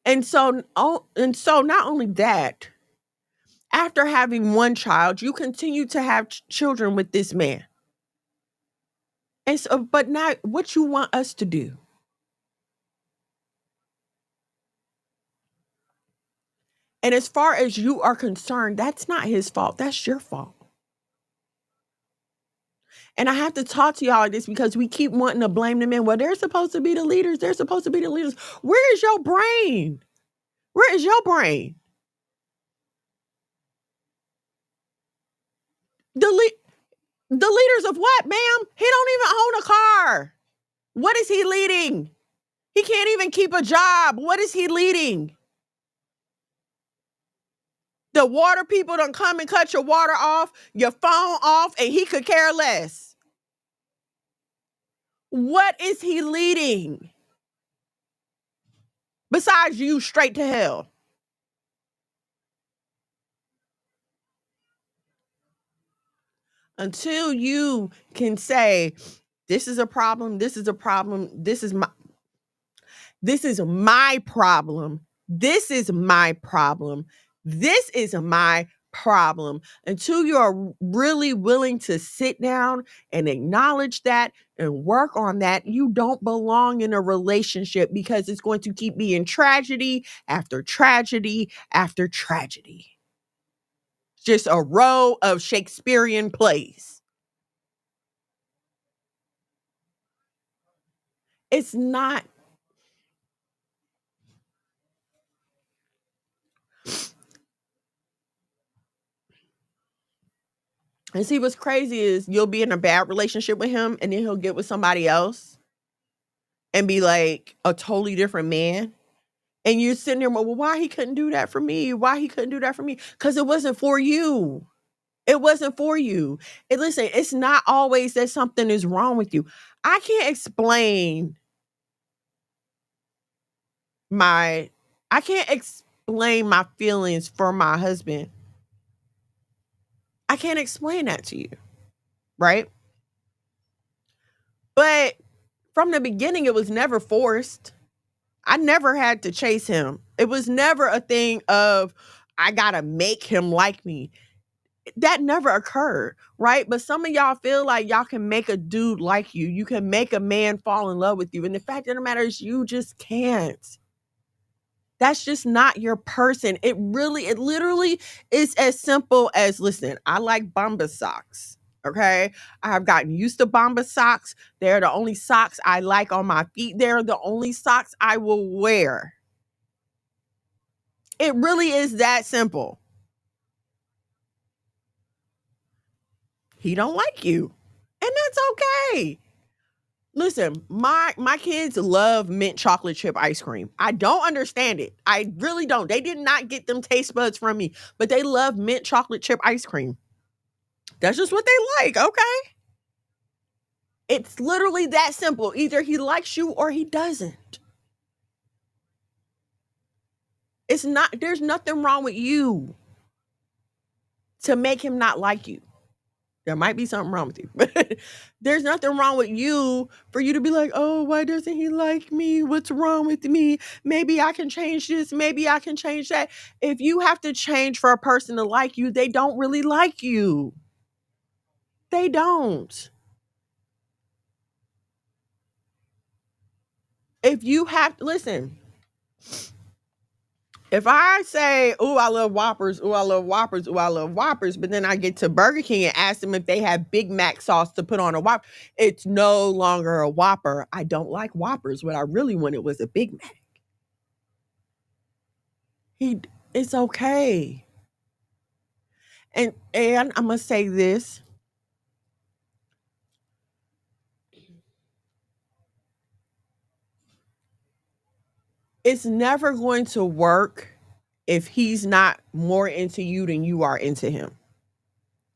And so not only that, after having one child, you continue to have children with this man. And so, but now what you want us to do? And as far as you are concerned, that's not his fault. That's your fault. And I have to talk to y'all like this because we keep wanting to blame the men. Well, they're supposed to be the leaders. They're supposed to be the leaders. Where is your brain? Where is your brain? The leaders of what, ma'am? He don't even own a car. What is he leading? He can't even keep a job. What is he leading? The water people don't come and cut your water off, your phone off, and he could care less. What is he leading? Besides you straight to hell. Until you can say, this is a problem, this is a problem, this is my problem. This is my problem. This is my problem. Until you're really willing to sit down and acknowledge that and work on that, you don't belong in a relationship because it's going to keep being tragedy after tragedy after tragedy. Just a row of Shakespearean plays. It's not. And see, what's crazy is you'll be in a bad relationship with him and then he'll get with somebody else and be like a totally different man. And you're sitting there, well, why he couldn't do that for me? Why he couldn't do that for me? Because it wasn't for you. It wasn't for you. And listen, it's not always that something is wrong with you. I can't explain my feelings for my husband. I can't explain that to you. Right? But from the beginning, it was never forced. I never had to chase him. It was never a thing of, I gotta make him like me. That never occurred, right? But some of y'all feel like y'all can make a dude like you. You can make a man fall in love with you. And the fact of the matter is you just can't. That's just not your person. It literally is as simple as, listen, I like Bomba socks. Okay. I have gotten used to Bomba socks. They're the only socks I like on my feet. They're the only socks I will wear. It really is that simple. He don't like you. And that's okay. Listen, my kids love mint chocolate chip ice cream. I don't understand it. I really don't. They did not get them taste buds from me, but they love mint chocolate chip ice cream. That's just what they like, okay? It's literally that simple. Either he likes you or he doesn't. There's nothing wrong with you to make him not like you. There might be something wrong with you, but there's nothing wrong with you for you to be like, oh, why doesn't he like me? What's wrong with me? Maybe I can change this. Maybe I can change that. If you have to change for a person to like you, they don't really like you. They don't. If you have to listen, if I say, "Ooh, I love Whoppers. Ooh, I love Whoppers. Ooh, I love Whoppers," but then I get to Burger King and ask them if they have Big Mac sauce to put on a Whopper, it's no longer a Whopper. I don't like Whoppers. What I really wanted was a Big Mac. It's okay. And I'm gonna say this. It's never going to work if he's not more into you than you are into him.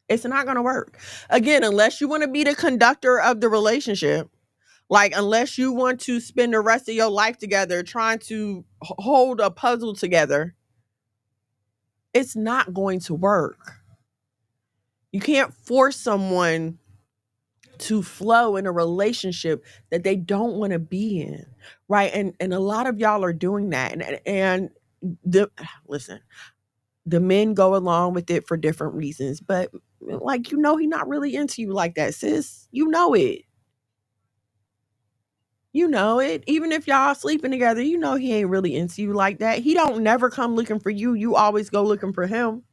It's not going to work. Again, unless you want to be the conductor of the relationship, like unless you want to spend the rest of your life together trying to hold a puzzle together, it's not going to work. You can't force someone to flow in a relationship that they don't want to be in, right? And a lot of y'all are doing that. And listen, the men go along with it for different reasons, but like he's not really into you like that, sis. You know it. You know it. Even if y'all sleeping together, he ain't really into you like that. He don't never come looking for you. You always go looking for him.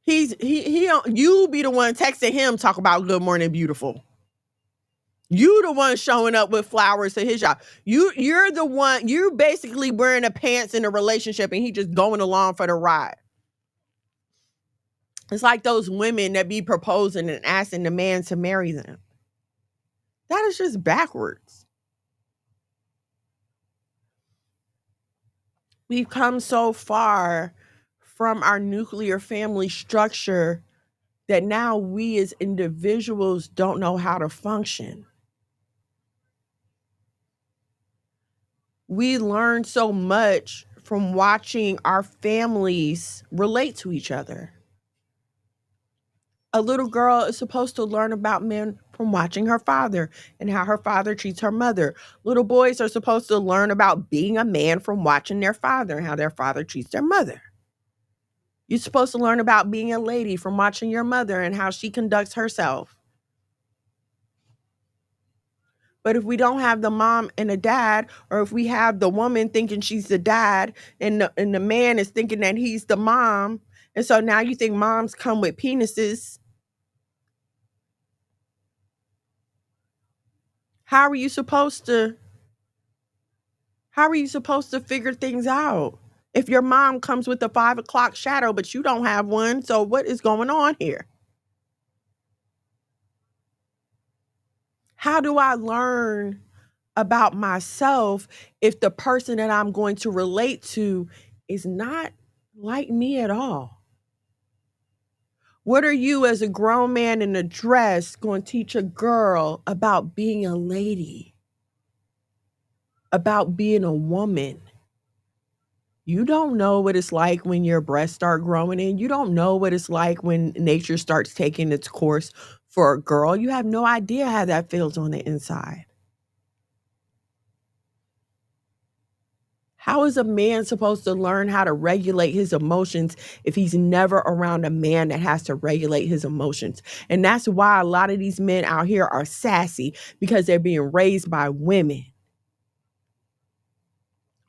He don't, you be the one texting him talk about good morning beautiful. You the one showing up with flowers to his job. You're the one, you're basically wearing the pants in a relationship and he just going along for the ride. It's like those women that be proposing and asking the man to marry them. That is just backwards. We've come so far from our nuclear family structure that now we as individuals don't know how to function. We learn so much from watching our families relate to each other. A little girl is supposed to learn about men from watching her father and how her father treats her mother. Little boys are supposed to learn about being a man from watching their father and how their father treats their mother. You're supposed to learn about being a lady from watching your mother and how she conducts herself. But if we don't have the mom and the dad, or if we have the woman thinking she's the dad and the man is thinking that he's the mom, and so now you think moms come with penises, how are you supposed to figure things out? If your mom comes with a 5 o'clock shadow, but you don't have one, so what is going on here? How do I learn about myself if the person that I'm going to relate to is not like me at all? What are you as a grown man in a dress going to teach a girl about being a lady? About being a woman? You don't know what it's like when your breasts start growing in. You don't know what it's like when nature starts taking its course for a girl. You have no idea how that feels on the inside. How is a man supposed to learn how to regulate his emotions if he's never around a man that has to regulate his emotions? And that's why a lot of these men out here are sassy, because they're being raised by women.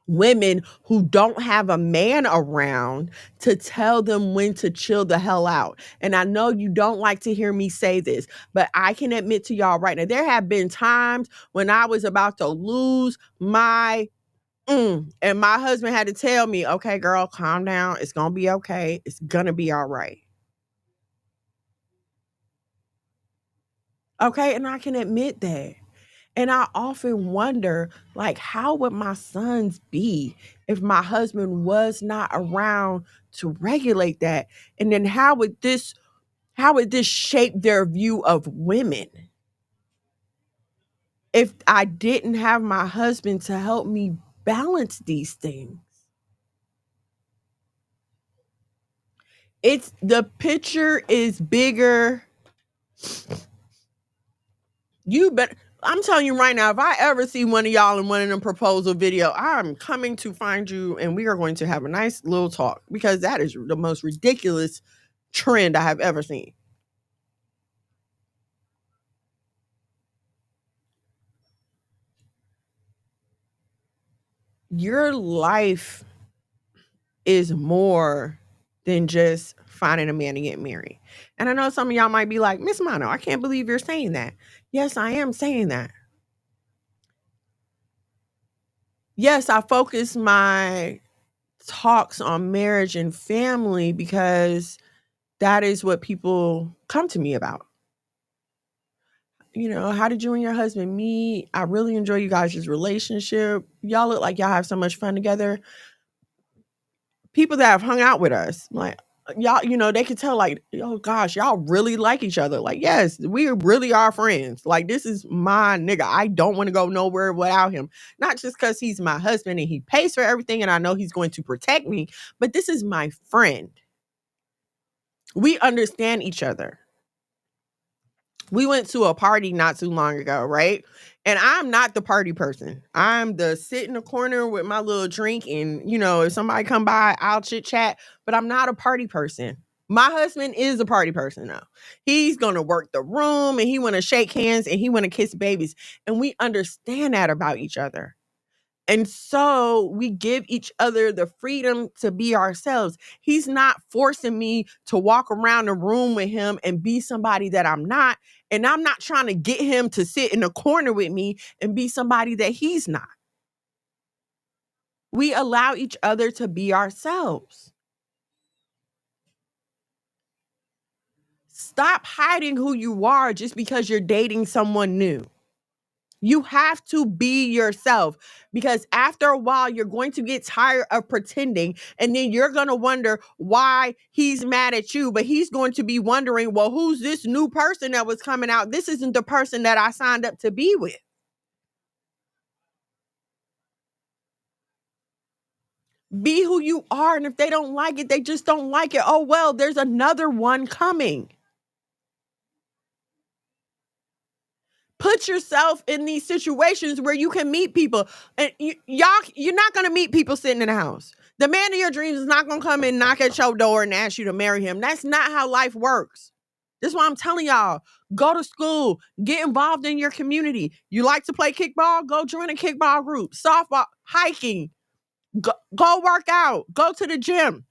Women who don't have a man around to tell them when to chill the hell out. And I know you don't like to hear me say this, but I can admit to y'all right now, there have been times when I was about to lose my and my husband had to tell me, okay, girl, calm down. It's going to be okay. It's going to be all right. Okay. And I can admit that. And I often wonder, like, how would my sons be if my husband was not around to regulate that? And then how would this shape their view of women? If I didn't have my husband to help me balance these things. The picture is bigger. I'm telling you right now, if I ever see one of y'all in one of them proposal video, I'm coming to find you and we are going to have a nice little talk, because that is the most ridiculous trend I have ever seen. your life is more than just finding a man to get married. And I know some of y'all might be like, Miss Mono, I can't believe you're saying that. Yes, I am saying that. Yes, I focus my talks on marriage and family because that is what people come to me about. You know, how did you and your husband meet? I really enjoy you guys' relationship. Y'all look like y'all have so much fun together. People that have hung out with us, like y'all, you know, they could tell, like, oh gosh, y'all really like each other. Like, yes, we really are friends. Like, this is my nigga. I don't want to go nowhere without him. Not just because he's my husband and he pays for everything and I know he's going to protect me, but this is my friend. We understand each other. We went to a party not too long ago, right? And I'm not the party person. I'm the sit in the corner with my little drink and, you know, if somebody come by, I'll chit chat, but I'm not a party person. My husband is a party person though. He's going to work the room and he want to shake hands and he want to kiss babies. And we understand that about each other. And so we give each other the freedom to be ourselves. He's not forcing me to walk around the room with him and be somebody that I'm not. And I'm not trying to get him to sit in the corner with me and be somebody that he's not. We allow each other to be ourselves. Stop hiding who you are just because you're dating someone new. You have to be yourself because after a while, you're going to get tired of pretending. And then you're going to wonder why he's mad at you. But he's going to be wondering, well, who's this new person that was coming out? This isn't the person that I signed up to be with. Be who you are. And if they don't like it, they just don't like it. Oh, well, there's another one coming. Put yourself in these situations where you can meet people. And you're not going to meet people sitting in the house. The man of your dreams is not going to come and knock at your door and ask you to marry him. That's not how life works. That's why I'm telling y'all, go to school, get involved in your community. You like to play kickball? Go join a kickball group, softball, hiking, go work out, go to the gym.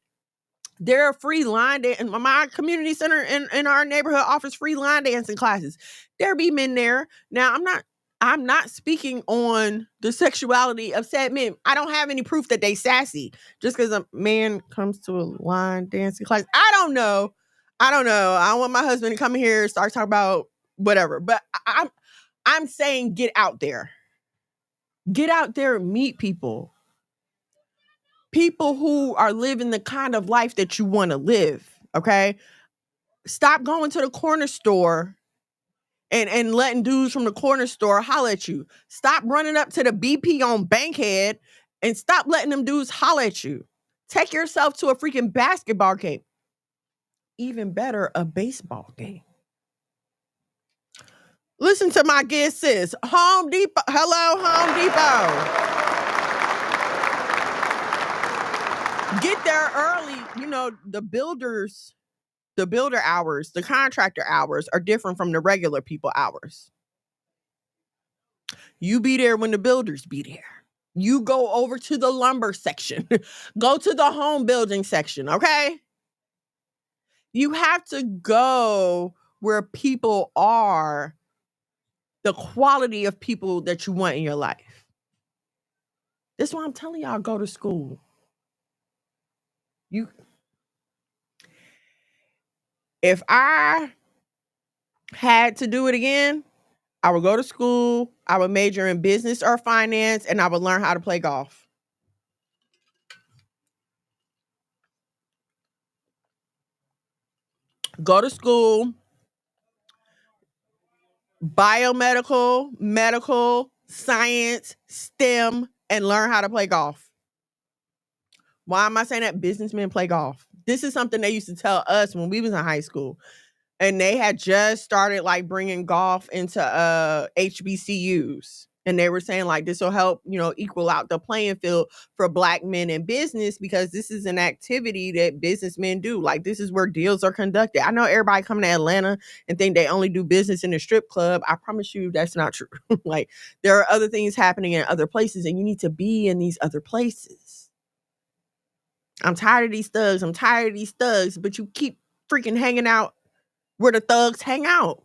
There are free line dance. My community center in our neighborhood offers free line dancing classes. There be men there. Now, I'm not speaking on the sexuality of said men. I don't have any proof that they sassy just because a man comes to a line dancing class. I don't know. I don't want my husband to come here and start talking about whatever. But I'm saying get out there. Get out there and meet people. People who are living the kind of life that you want to live. Okay. Stop going to the corner store and letting dudes from the corner store holler at you. Stop running up to the BP on Bankhead and stop letting them dudes holler at you. Take yourself to a freaking basketball game. Even better, a baseball game. Listen to my guest sis. Home Depot. Hello, Home Depot. Get there early. You know, the builder hours, the contractor hours are different from the regular people hours. You be there when the builders be there. You go over to the lumber section. Go to the home building section, okay? You have to go where people are, the quality of people that you want in your life. That's why I'm telling y'all, go to school. If I had to do it again, I would go to school, I would major in business or finance, and I would learn how to play golf. Go to school, biomedical, medical, science, STEM, and learn how to play golf. Why am I saying that? Businessmen play golf. This is something they used to tell us when we was in high school. And they had just started like bringing golf into HBCUs. And they were saying like this will help, equal out the playing field for Black men in business, because this is an activity that businessmen do. Like, this is where deals are conducted. I know everybody coming to Atlanta and think they only do business in a strip club. I promise you that's not true. Like, there are other things happening in other places, and you need to be in these other places. I'm tired of these thugs. I'm tired of these thugs, but you keep freaking hanging out where the thugs hang out.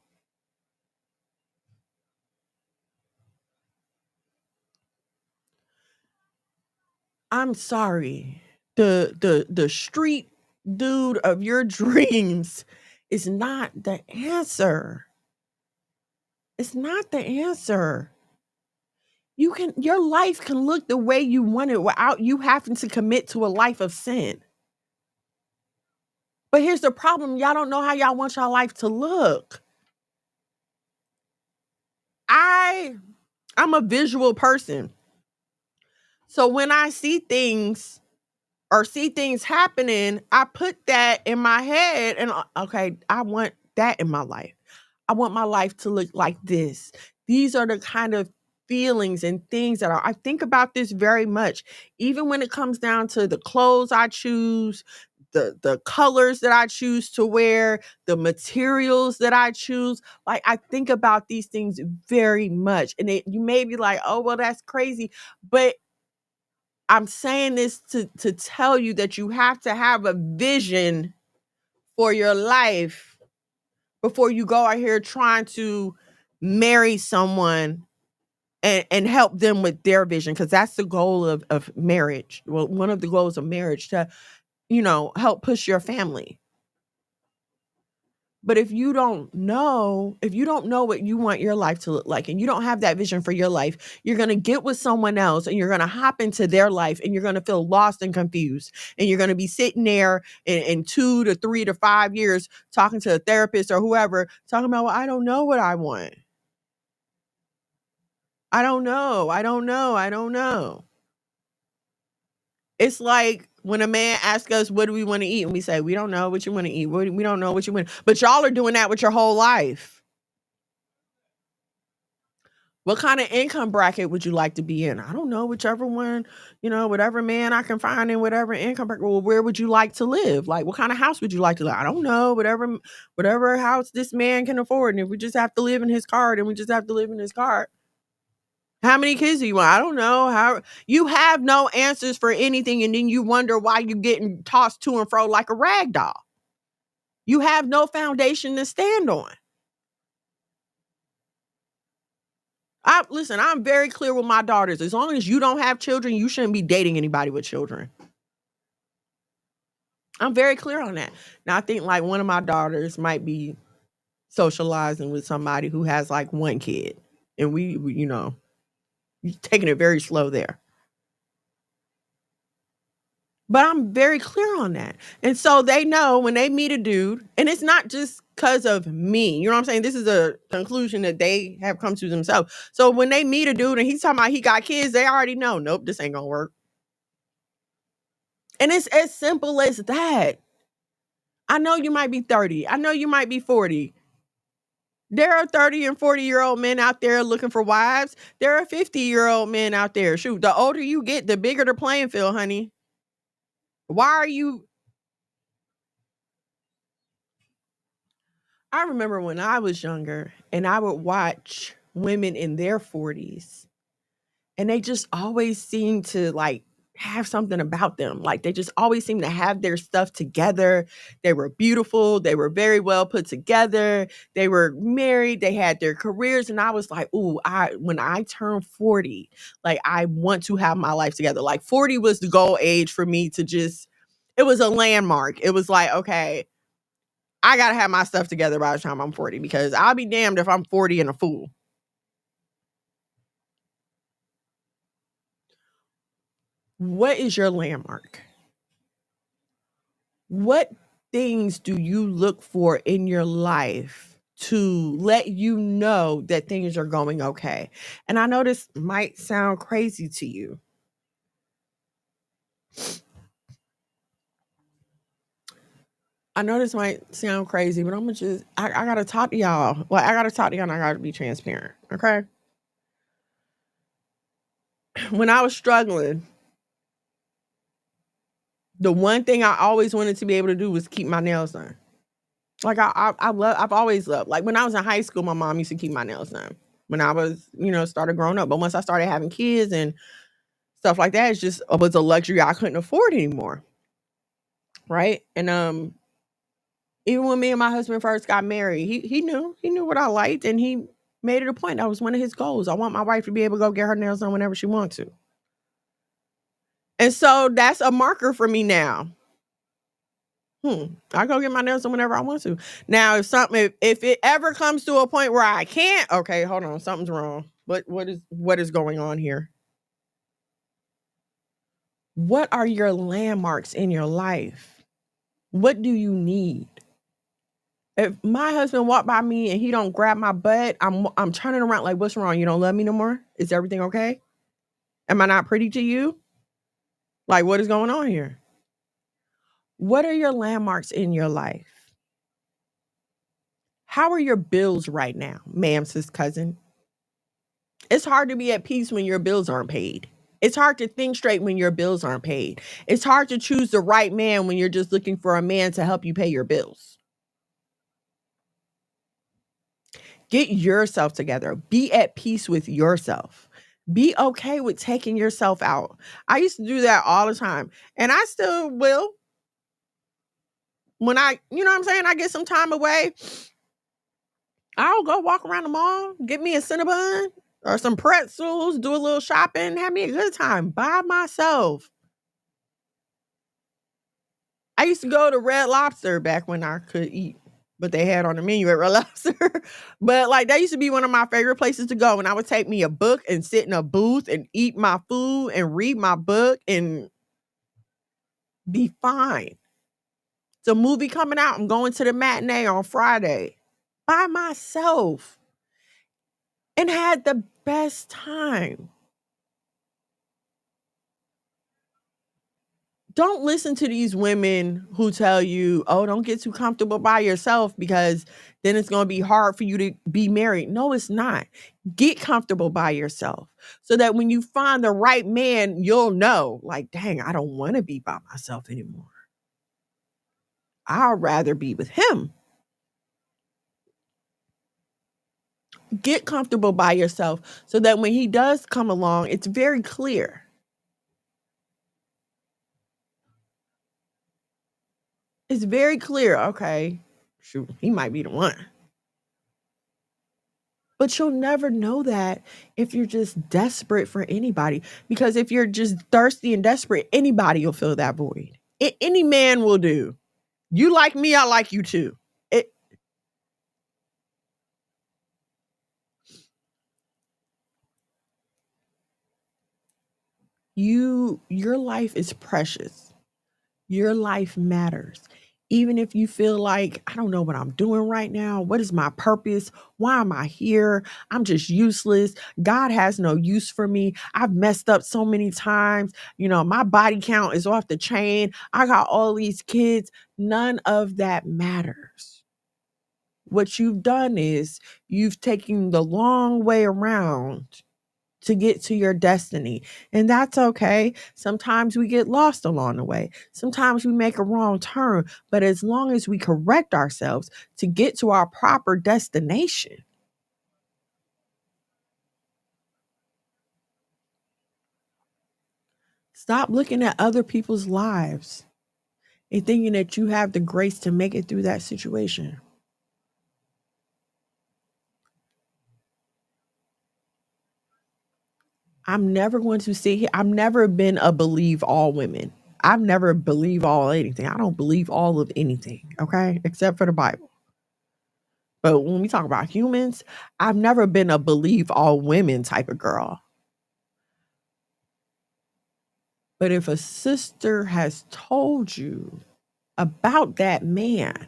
I'm sorry. The street dude of your dreams is not the answer. It's not the answer. Your life can look the way you want it without you having to commit to a life of sin. But here's the problem. Y'all don't know how y'all want your life to look. I'm a visual person. So when I see things or see things happening, I put that in my head and okay, I want that in my life. I want my life to look like this. These are the kind of feelings and things that I think about this very much. Even when it comes down to the clothes I choose, the colors that I choose to wear, the materials that I choose. Like, I think about these things very much. And you may be like, oh, well, that's crazy. But I'm saying this to tell you that you have to have a vision for your life before you go out here trying to marry someone and help them with their vision, because that's the goal of marriage. Well, one of the goals of marriage, to help push your family. But if you don't know what you want your life to look like, and you don't have that vision for your life, you're going to get with someone else and you're going to hop into their life and you're going to feel lost and confused. And you're going to be sitting there in 2 to 3 to 5 years talking to a therapist or whoever, talking about, well, I don't know what I want. I don't know. It's like when a man asks us, what do we want to eat? And we say, we don't know what you want to eat. We don't know what you want. But y'all are doing that with your whole life. What kind of income bracket would you like to be in? I don't know, whichever one, whatever man I can find in whatever income bracket. Well, where would you like to live? Like, what kind of house would you like to live? I don't know, whatever house this man can afford. And if we just have to live in his car, then we just have to live in his car. How many kids do you want? I don't know. How you have no answers for anything, and then you wonder why you're getting tossed to and fro like a rag doll. You have no foundation to stand on. Listen, I'm very clear with my daughters. As long as you don't have children, you shouldn't be dating anybody with children. I'm very clear on that. Now, I think like one of my daughters might be socializing with somebody who has like one kid, and we taking it very slow there. But I'm very clear on that. And so they know when they meet a dude, and it's not just because of me. You know what I'm saying? This is a conclusion that they have come to themselves. So when they meet a dude and he's talking about he got kids, they already know, nope, this ain't gonna work. And it's as simple as that. I know you might be 30. I know you might be 40. There are 30 and 40-year-old men out there looking for wives. There are 50-year-old men out there. Shoot, the older you get, the bigger the playing field, honey. Why are you... I remember when I was younger and I would watch women in their 40s, and they just always seemed to like have something about them. Like, they just always seemed to have their stuff together. They were beautiful. They were very well put together. They were married. They had their careers. And I was like, ooh, when I turn 40, like, I want to have my life together. Like, 40 was the goal age for me to just, it was a landmark. It was like, okay, I got to have my stuff together by the time I'm 40, because I'll be damned if I'm 40 and a fool. What is your landmark? What things do you look for in your life to let you know that things are going okay? And I know this might sound crazy to you. I know this might sound crazy, but I'm gonna I gotta talk to y'all. Well, I gotta talk to y'all and I gotta be transparent. Okay. when I was struggling, the one thing I always wanted to be able to do was keep my nails done. Like I've always loved. Like when I was in high school, my mom used to keep my nails done. When I was, started growing up, but once I started having kids and stuff like that, it was a luxury I couldn't afford anymore, right? And even when me and my husband first got married, he knew what I liked, and he made it a point. That was one of his goals. I want my wife to be able to go get her nails done whenever she wants to, and so that's a marker for me now. I go get my nails done whenever I want to. Now, if it ever comes to a point where I can't, okay, hold on, something's wrong. What is going on here? What are your landmarks in your life? What do you need? If my husband walked by me and he don't grab my butt, I'm turning around like, what's wrong? You don't love me no more? Is everything okay? Am I not pretty to you? Like, what is going on here? What are your landmarks in your life? How are your bills right now, ma'am, sis, cousin? It's hard to be at peace when your bills aren't paid. It's hard to think straight when your bills aren't paid. It's hard to choose the right man when you're just looking for a man to help you pay your bills. Get yourself together. Be at peace with yourself. Be okay with taking yourself out. I used to do that all the time, and I still will. When I get some time away, I'll go walk around the mall, get me a Cinnabon or some pretzels, do a little shopping, have me a good time by myself. I used to go to Red Lobster back when I could eat, but they had on the menu at Red Lobster. But like that used to be one of my favorite places to go. And I would take me a book and sit in a booth and eat my food and read my book and be fine. It's a movie coming out. I'm going to the matinee on Friday by myself and had the best time. Don't listen to these women who tell you, oh, don't get too comfortable by yourself because then it's going to be hard for you to be married. No, it's not. Get comfortable by yourself so that when you find the right man, you'll know, like, dang, I don't want to be by myself anymore. I'd rather be with him. Get comfortable by yourself so that when he does come along, it's very clear. It's very clear. Okay, shoot, he might be the one. But you'll never know that if you're just desperate for anybody. Because if you're just thirsty and desperate, anybody will fill that void. Any man will do. You like me, I like you too. Your life is precious. Your life matters. Even if you feel like, I don't know what I'm doing right now. What is my purpose? Why am I here? I'm just useless. God has no use for me. I've messed up so many times. My body count is off the chain. I got all these kids. None of that matters. What you've done is you've taken the long way around to get to your destiny. And that's okay. Sometimes we get lost along the way. Sometimes we make a wrong turn. But as long as we correct ourselves to get to our proper destination, stop looking at other people's lives and thinking that you have the grace to make it through that situation. I'm never going to sit here. I've never been a believe all women. I've never believe all anything. I don't believe all of anything, okay? Except for the Bible. But when we talk about humans, I've never been a believe all women type of girl. But if a sister has told you about that man,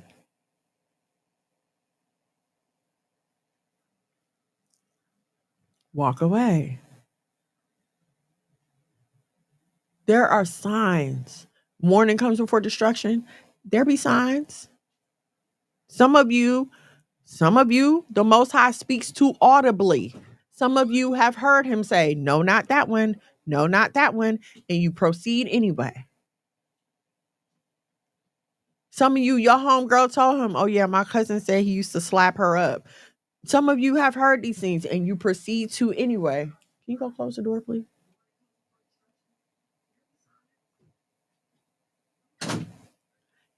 walk away. There are signs. Warning comes before destruction. There be signs. Some of you, the Most High speaks to audibly. Some of you have heard him say, no, not that one. No, not that one. And you proceed anyway. Some of you, your homegirl told him, oh yeah, my cousin said he used to slap her up. Some of you have heard these things and you proceed to anyway. Can you go close the door, please?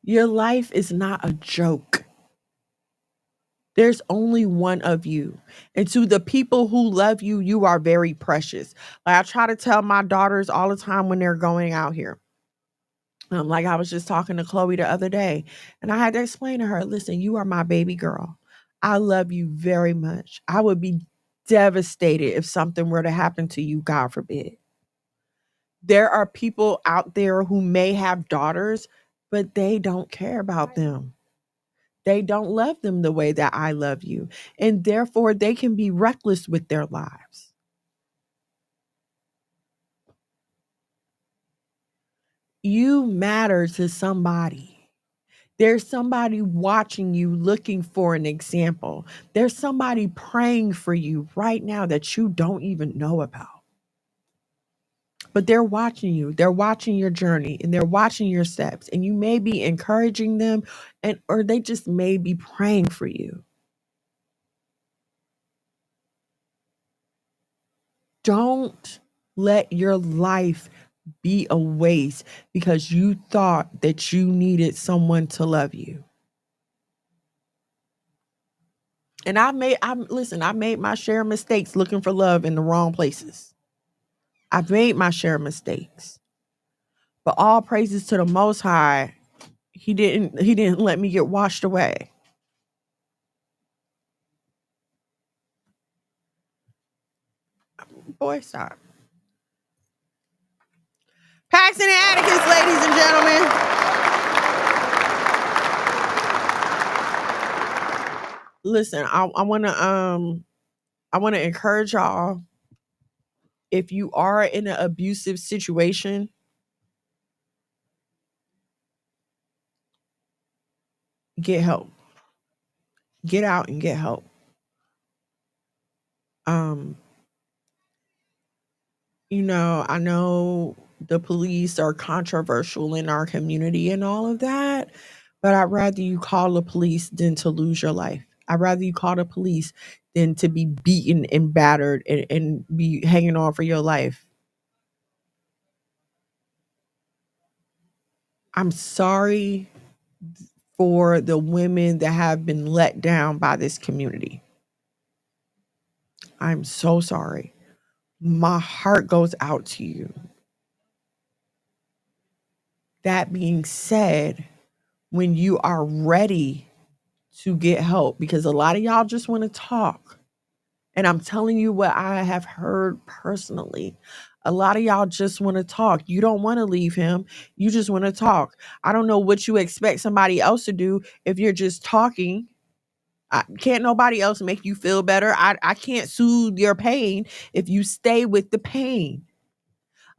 Your life is not a joke. There's only one of you. And to the people who love you, you are very precious. Like I try to tell my daughters all the time when they're going out here. Like I was just talking to Chloe the other day, and I had to explain to her, listen, you are my baby girl. I love you very much. I would be devastated if something were to happen to you, God forbid. There are people out there who may have daughters, but they don't care about them. They don't love them the way that I love you. And therefore, they can be reckless with their lives. You matter to somebody. There's somebody watching you looking for an example. There's somebody praying for you right now that you don't even know about. But they're watching you. They're watching your journey and they're watching your steps. And you may be encouraging them or they just may be praying for you. Don't let your life be a waste because you thought that you needed someone to love you. And I made my share of mistakes looking for love in the wrong places. I've made my share of mistakes. But all praises to the Most High. He didn't let me get washed away. Boy, stop. Paxton and Atticus, ladies and gentlemen. Listen, I wanna encourage y'all. If you are in an abusive situation, get help. Get out and get help. I know the police are controversial in our community and all of that, but I'd rather you call the police than to lose your life. I'd rather you call the police than to be beaten and battered and be hanging on for your life. I'm sorry for the women that have been let down by this community. I'm so sorry. My heart goes out to you. That being said, when you are ready to get help, because a lot of y'all just want to talk. And I'm telling you what I have heard personally. A lot of y'all just want to talk. You don't want to leave him. You just want to talk. I don't know what you expect somebody else to do if you're just talking. Can't nobody else make you feel better. I can't soothe your pain if you stay with the pain.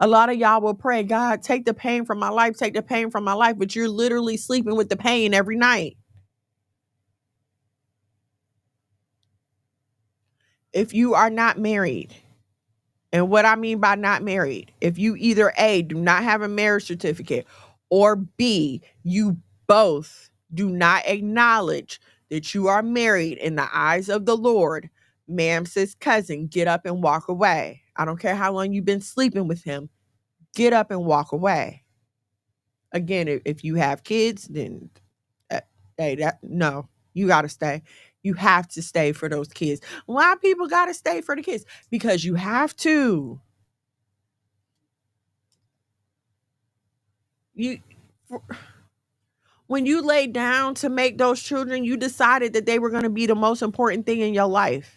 A lot of y'all will pray, God, take the pain from my life, take the pain from my life, but you're literally sleeping with the pain every night. If you are not married, and what I mean by not married, if you either A, do not have a marriage certificate, or B, you both do not acknowledge that you are married in the eyes of the Lord, ma'am, sis, cousin, get up and walk away. I don't care how long you've been sleeping with him. Get up and walk away. Again, if you have kids, then no, you got to stay. You have to stay for those kids. Why people got to stay for the kids? Because you have to. When you laid down to make those children, you decided that they were going to be the most important thing in your life.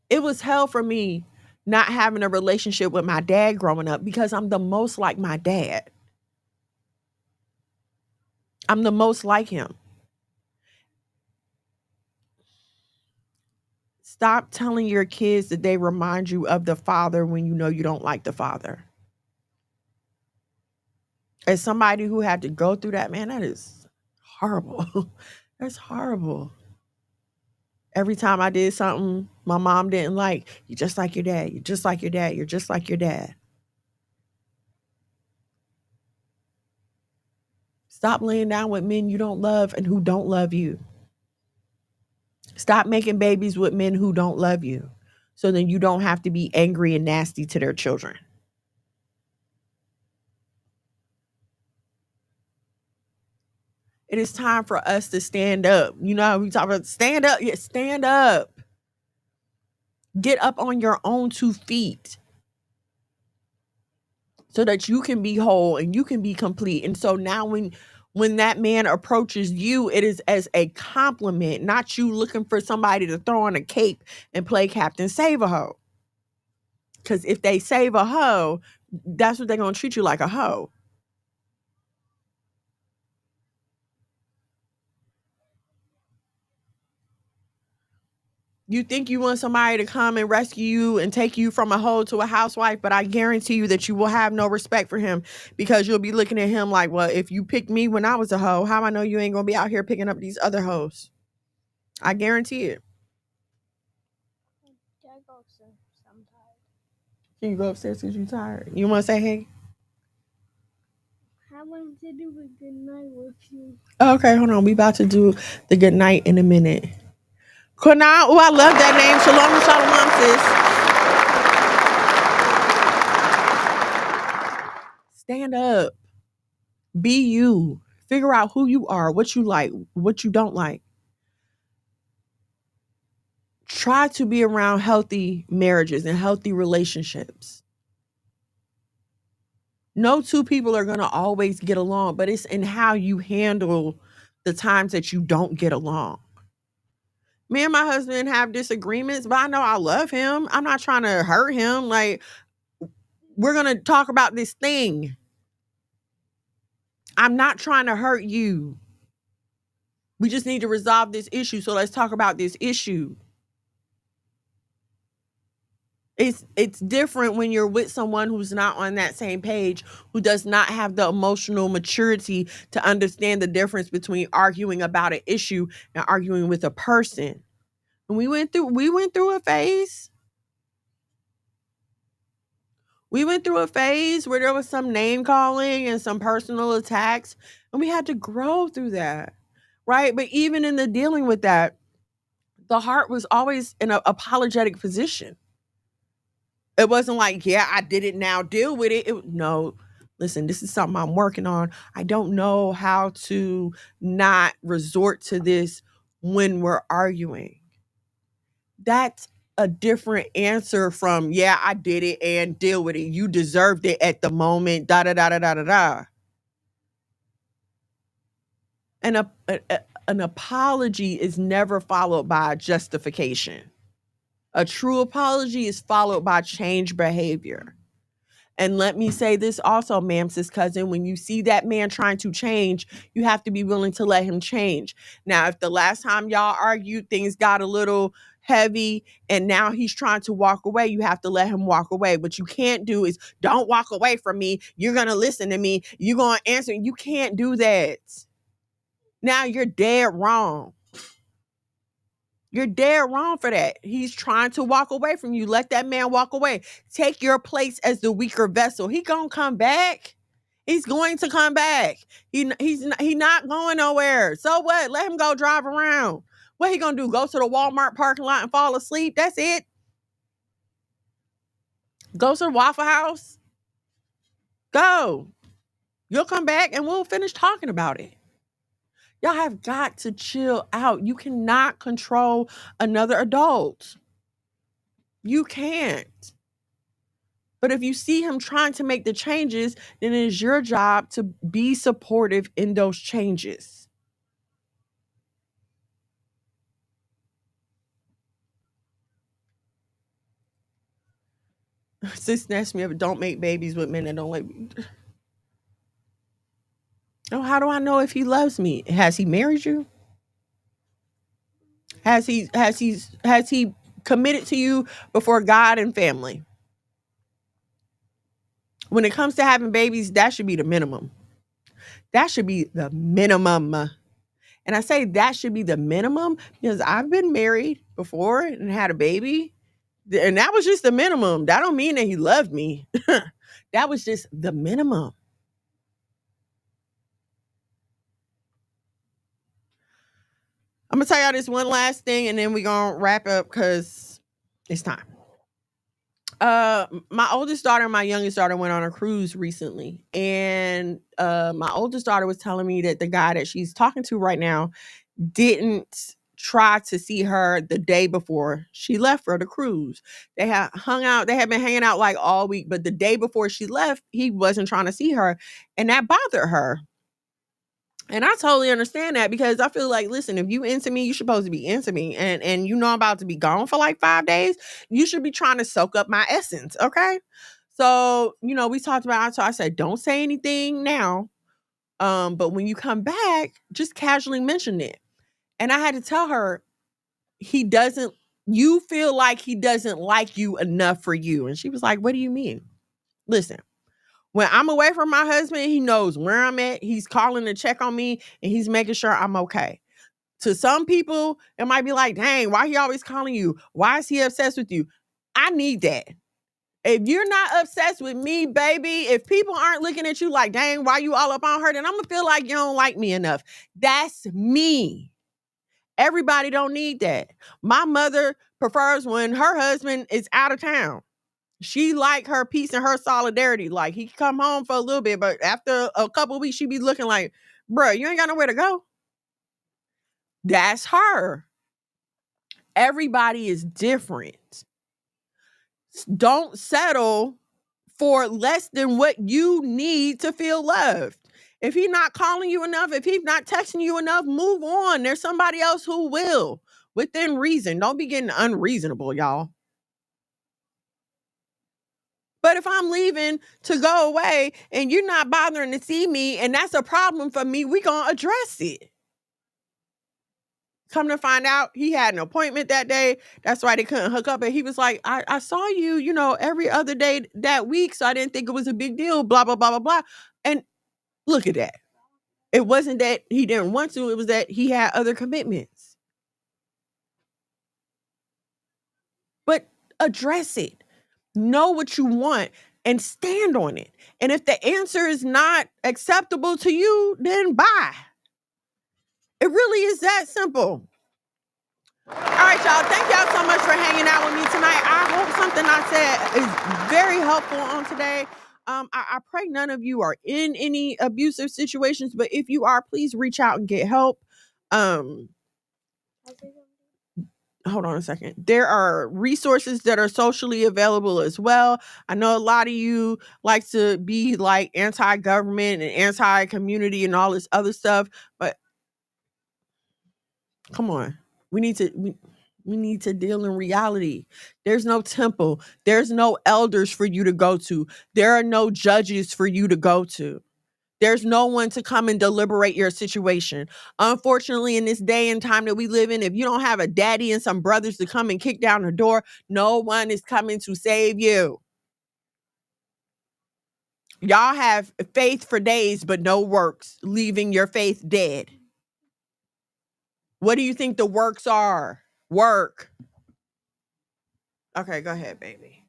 It was hell for me not having a relationship with my dad growing up because I'm the most like my dad. I'm the most like him. Stop telling your kids that they remind you of the father when you know you don't like the father. As somebody who had to go through that, man, that is horrible. That's horrible. Every time I did something My mom didn't like, you're just like your dad. You're just like your dad. You're just like your dad. Stop laying down with men you don't love and who don't love you. Stop making babies with men who don't love you. So then you don't have to be angry and nasty to their children. It is time for us to stand up. You know, we talk about stand up. Yeah, stand up. Get up on your own 2 feet so that you can be whole and you can be complete. And so now when that man approaches you, it is as a compliment, not you looking for somebody to throw on a cape and play Captain Save a Hoe. Because if they save a hoe, that's what they're going to treat you like, a hoe. You think you want somebody to come and rescue you and take you from a hoe to a housewife, but I guarantee you that you will have no respect for him because you'll be looking at him like, well, if you picked me when I was a hoe, how I know you ain't going to be out here picking up these other hoes? I guarantee it. Can you go upstairs because you're tired? You want to say hey? I wanted to do a good night with you. Okay, hold on. We about to do the good night in a minute. Kana, oh, I love that name. Shalom and shalom, sis. Stand up. Be you. Figure out who you are, what you like, what you don't like. Try to be around healthy marriages and healthy relationships. No two people are going to always get along, but it's in how you handle the times that you don't get along. Me and my husband have disagreements, but I know I love him. I'm not trying to hurt him. Like, we're going to talk about this thing. I'm not trying to hurt you. We just need to resolve this issue. So let's talk about this issue. It's different when you're with someone who's not on that same page, who does not have the emotional maturity to understand the difference between arguing about an issue and arguing with a person. And we went through a phase. We went through a phase where there was some name calling and some personal attacks, and we had to grow through that. Right? But even in the dealing with that, the heart was always in an apologetic position. It wasn't like, yeah, I did it, now deal with it. No, listen, this is something I'm working on. I don't know how to not resort to this when we're arguing. That's a different answer from, yeah, I did it and deal with it. You deserved it at the moment, da da da da da da da. And an apology is never followed by a justification. A true apology is followed by change behavior. And let me say this also, ma'am, sis cousin, when you see that man trying to change, you have to be willing to let him change. Now, if the last time y'all argued, things got a little heavy and now he's trying to walk away, you have to let him walk away. What you can't do is, don't walk away from me. You're going to listen to me. You're going to answer. You can't do that. Now you're dead wrong. You're dead wrong for that. He's trying to walk away from you. Let that man walk away. Take your place as the weaker vessel. He gonna come back. He's going to come back. He's not going nowhere. So what? Let him go drive around. What he gonna do? Go to the Walmart parking lot and fall asleep? That's it. Go to the Waffle House. Go. You'll come back and we'll finish talking about it. Y'all have got to chill out. You cannot control another adult. You can't. But if you see him trying to make the changes, then it is your job to be supportive in those changes. Sis asked me, don't make babies with men that don't like me. Oh, how do I know if he loves me? Has he married you? Has he committed to you before God and family? When it comes to having babies, that should be the minimum. That should be the minimum. And I say that should be the minimum because I've been married before and had a baby. And that was just the minimum. That don't mean that he loved me. That was just the minimum. I'm gonna tell y'all this one last thing and then we're gonna wrap up because it's time. My oldest daughter and my youngest daughter went on a cruise recently. And my oldest daughter was telling me that the guy that she's talking to right now didn't try to see her the day before she left for the cruise. They had hung out, they had been hanging out like all week, but the day before she left, he wasn't trying to see her, and that bothered her. And I totally understand that because I feel like, listen, if you into me, you're supposed to be into me. And you know I'm about to be gone for like 5 days. You should be trying to soak up my essence. Okay. So, we talked about it. So I said, don't say anything now. But when you come back, just casually mention it. And I had to tell her, you feel like he doesn't like you enough for you. And she was like, what do you mean? Listen, when I'm away from my husband, he knows where I'm at. He's calling to check on me and he's making sure I'm okay. To some people, it might be like, dang, why he always calling you? Why is he obsessed with you? I need that. If you're not obsessed with me, baby, if people aren't looking at you like, dang, why you all up on her, then I'm gonna feel like you don't like me enough. That's me. Everybody don't need that. My mother prefers when her husband is out of town. She like her peace and her solidarity. Like he come home for a little bit, but after a couple of weeks, she be looking like, bro, you ain't got nowhere to go. That's her. Everybody is different. Don't settle for less than what you need to feel loved. If he's not calling you enough, if he's not texting you enough, move on. There's somebody else who will within reason. Don't be getting unreasonable, y'all. But if I'm leaving to go away and you're not bothering to see me and that's a problem for me, we're going to address it. Come to find out, he had an appointment that day. That's why they couldn't hook up. And he was like, I saw you, every other day that week. So I didn't think it was a big deal, blah, blah, blah, blah, blah. And look at that. It wasn't that he didn't want to. It was that he had other commitments. But address it. Know what you want and stand on it. And if the answer is not acceptable to you, then bye. It really is that simple. All right, y'all. Thank y'all so much for hanging out with me tonight. I hope something I said is very helpful on today. I pray none of you are in any abusive situations, but if you are, please reach out and get help. Hold on a second. There are resources that are socially available as well. I know a lot of you like to be like anti-government and anti-community and all this other stuff, but come on. We need to deal in reality. There's no temple. There's no elders for you to go to. There are no judges for you to go to. There's no one to come and deliberate your situation. Unfortunately, in this day and time that we live in, if you don't have a daddy and some brothers to come and kick down the door, no one is coming to save you. Y'all have faith for days, but no works, leaving your faith dead. What do you think the works are? Work. Okay, go ahead, baby.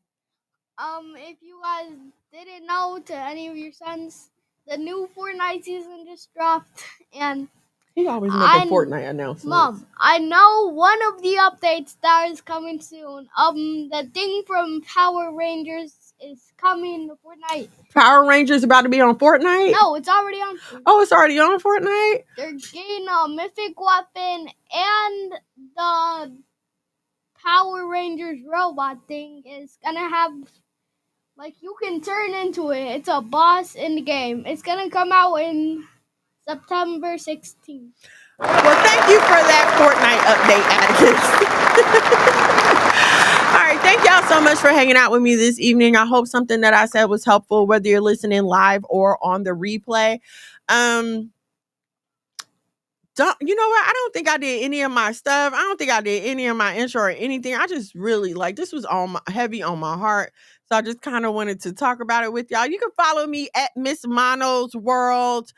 If you guys didn't know, to any of your sons, the new Fortnite season just dropped, and he always making Fortnite announcements. Mom, I know one of the updates that is coming soon. The thing from Power Rangers is coming to Fortnite. Power Rangers about to be on Fortnite? No, it's already on. Oh, it's already on Fortnite? They're getting a mythic weapon, and the Power Rangers robot thing is gonna have, like, you can turn into it. It's a boss in the game. It's gonna come out in September 16th. Well, thank you for that Fortnite update, Atticus. All right, thank y'all so much for hanging out with me this evening. I hope something that I said was helpful, whether you're listening live or on the replay. You know what? I don't think I did any of my stuff. I don't think I did any of my intro or anything. I just really this was heavy on my heart. So I just kind of wanted to talk about it with y'all. You can follow me at Miss Mono's World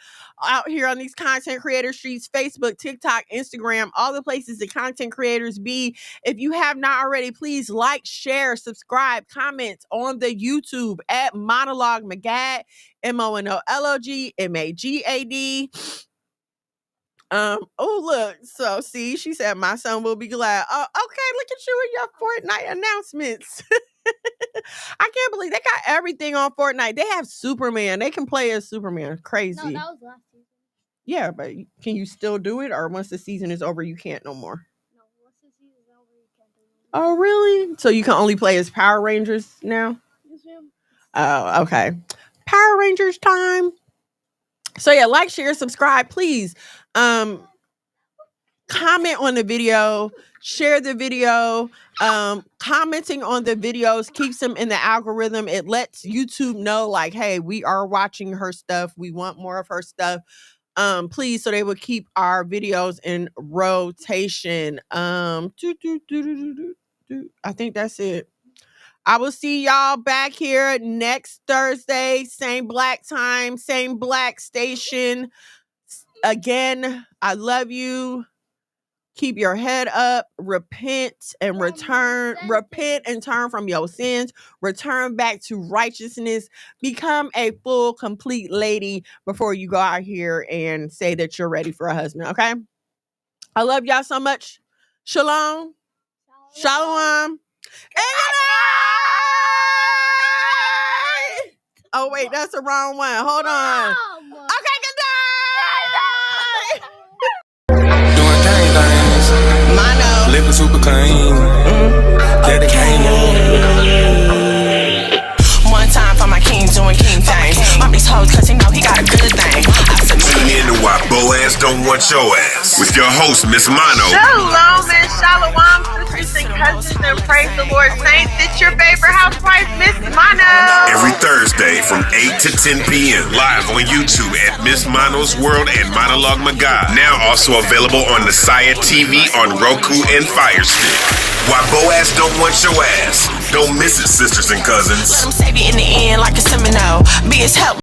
out here on these content creator streets, Facebook, TikTok, Instagram, all the places that content creators be. If you have not already, please like, share, subscribe, comment on the YouTube at Monologue Magad, MONOLOG MAGAD. Oh, look. So, see, she said, my son will be glad. Oh, okay. Look at you and your Fortnite announcements. I can't believe they got everything on Fortnite. They have Superman. They can play as Superman. Crazy. No, that was last season. Yeah, but can you still do it? Or once the season is over, you can't no more? No, once the season is over, you can't do it. Oh, really? So you can only play as Power Rangers now? Yes, ma'am. Oh, okay. Power Rangers time. So yeah, like, share, subscribe, please. Comment on the video, share the video. Commenting on the videos keeps them in the algorithm. It lets YouTube know, like, hey, we are watching her stuff. We want more of her stuff. Please, so they will keep our videos in rotation. I think that's it. I will see y'all back here next Thursday. Same black time, same black station. Again, I love you. Keep your head up. Repent and return. Repent and turn from your sins. Return back to righteousness. Become a full, complete lady before you go out here and say that you're ready for a husband. Okay? I love y'all so much. Shalom. Shalom. Oh, wait, that's the wrong one. Hold on. Okay, good night. Doing gang things. Mono. Living super clean. Daddy came up. One time for my king doing king things. Mom these hoes cause he know he got a good thing. Tune in to Why Boaz Don't Want Your Ass with your host, Miss Mono. Shalom and shalom, sisters and cousins, and praise the Lord saints. It's your favorite housewife, Miss Mono. Every Thursday from 8 to 10 p.m. live on YouTube at Miss Mono's World and Monologue Magad. Now also available on the Saya TV on Roku and Fire Stick. Why Boaz Don't Want Your Ass. Don't miss it, sisters and cousins. Let him save you in the end like a Semino. Be his help.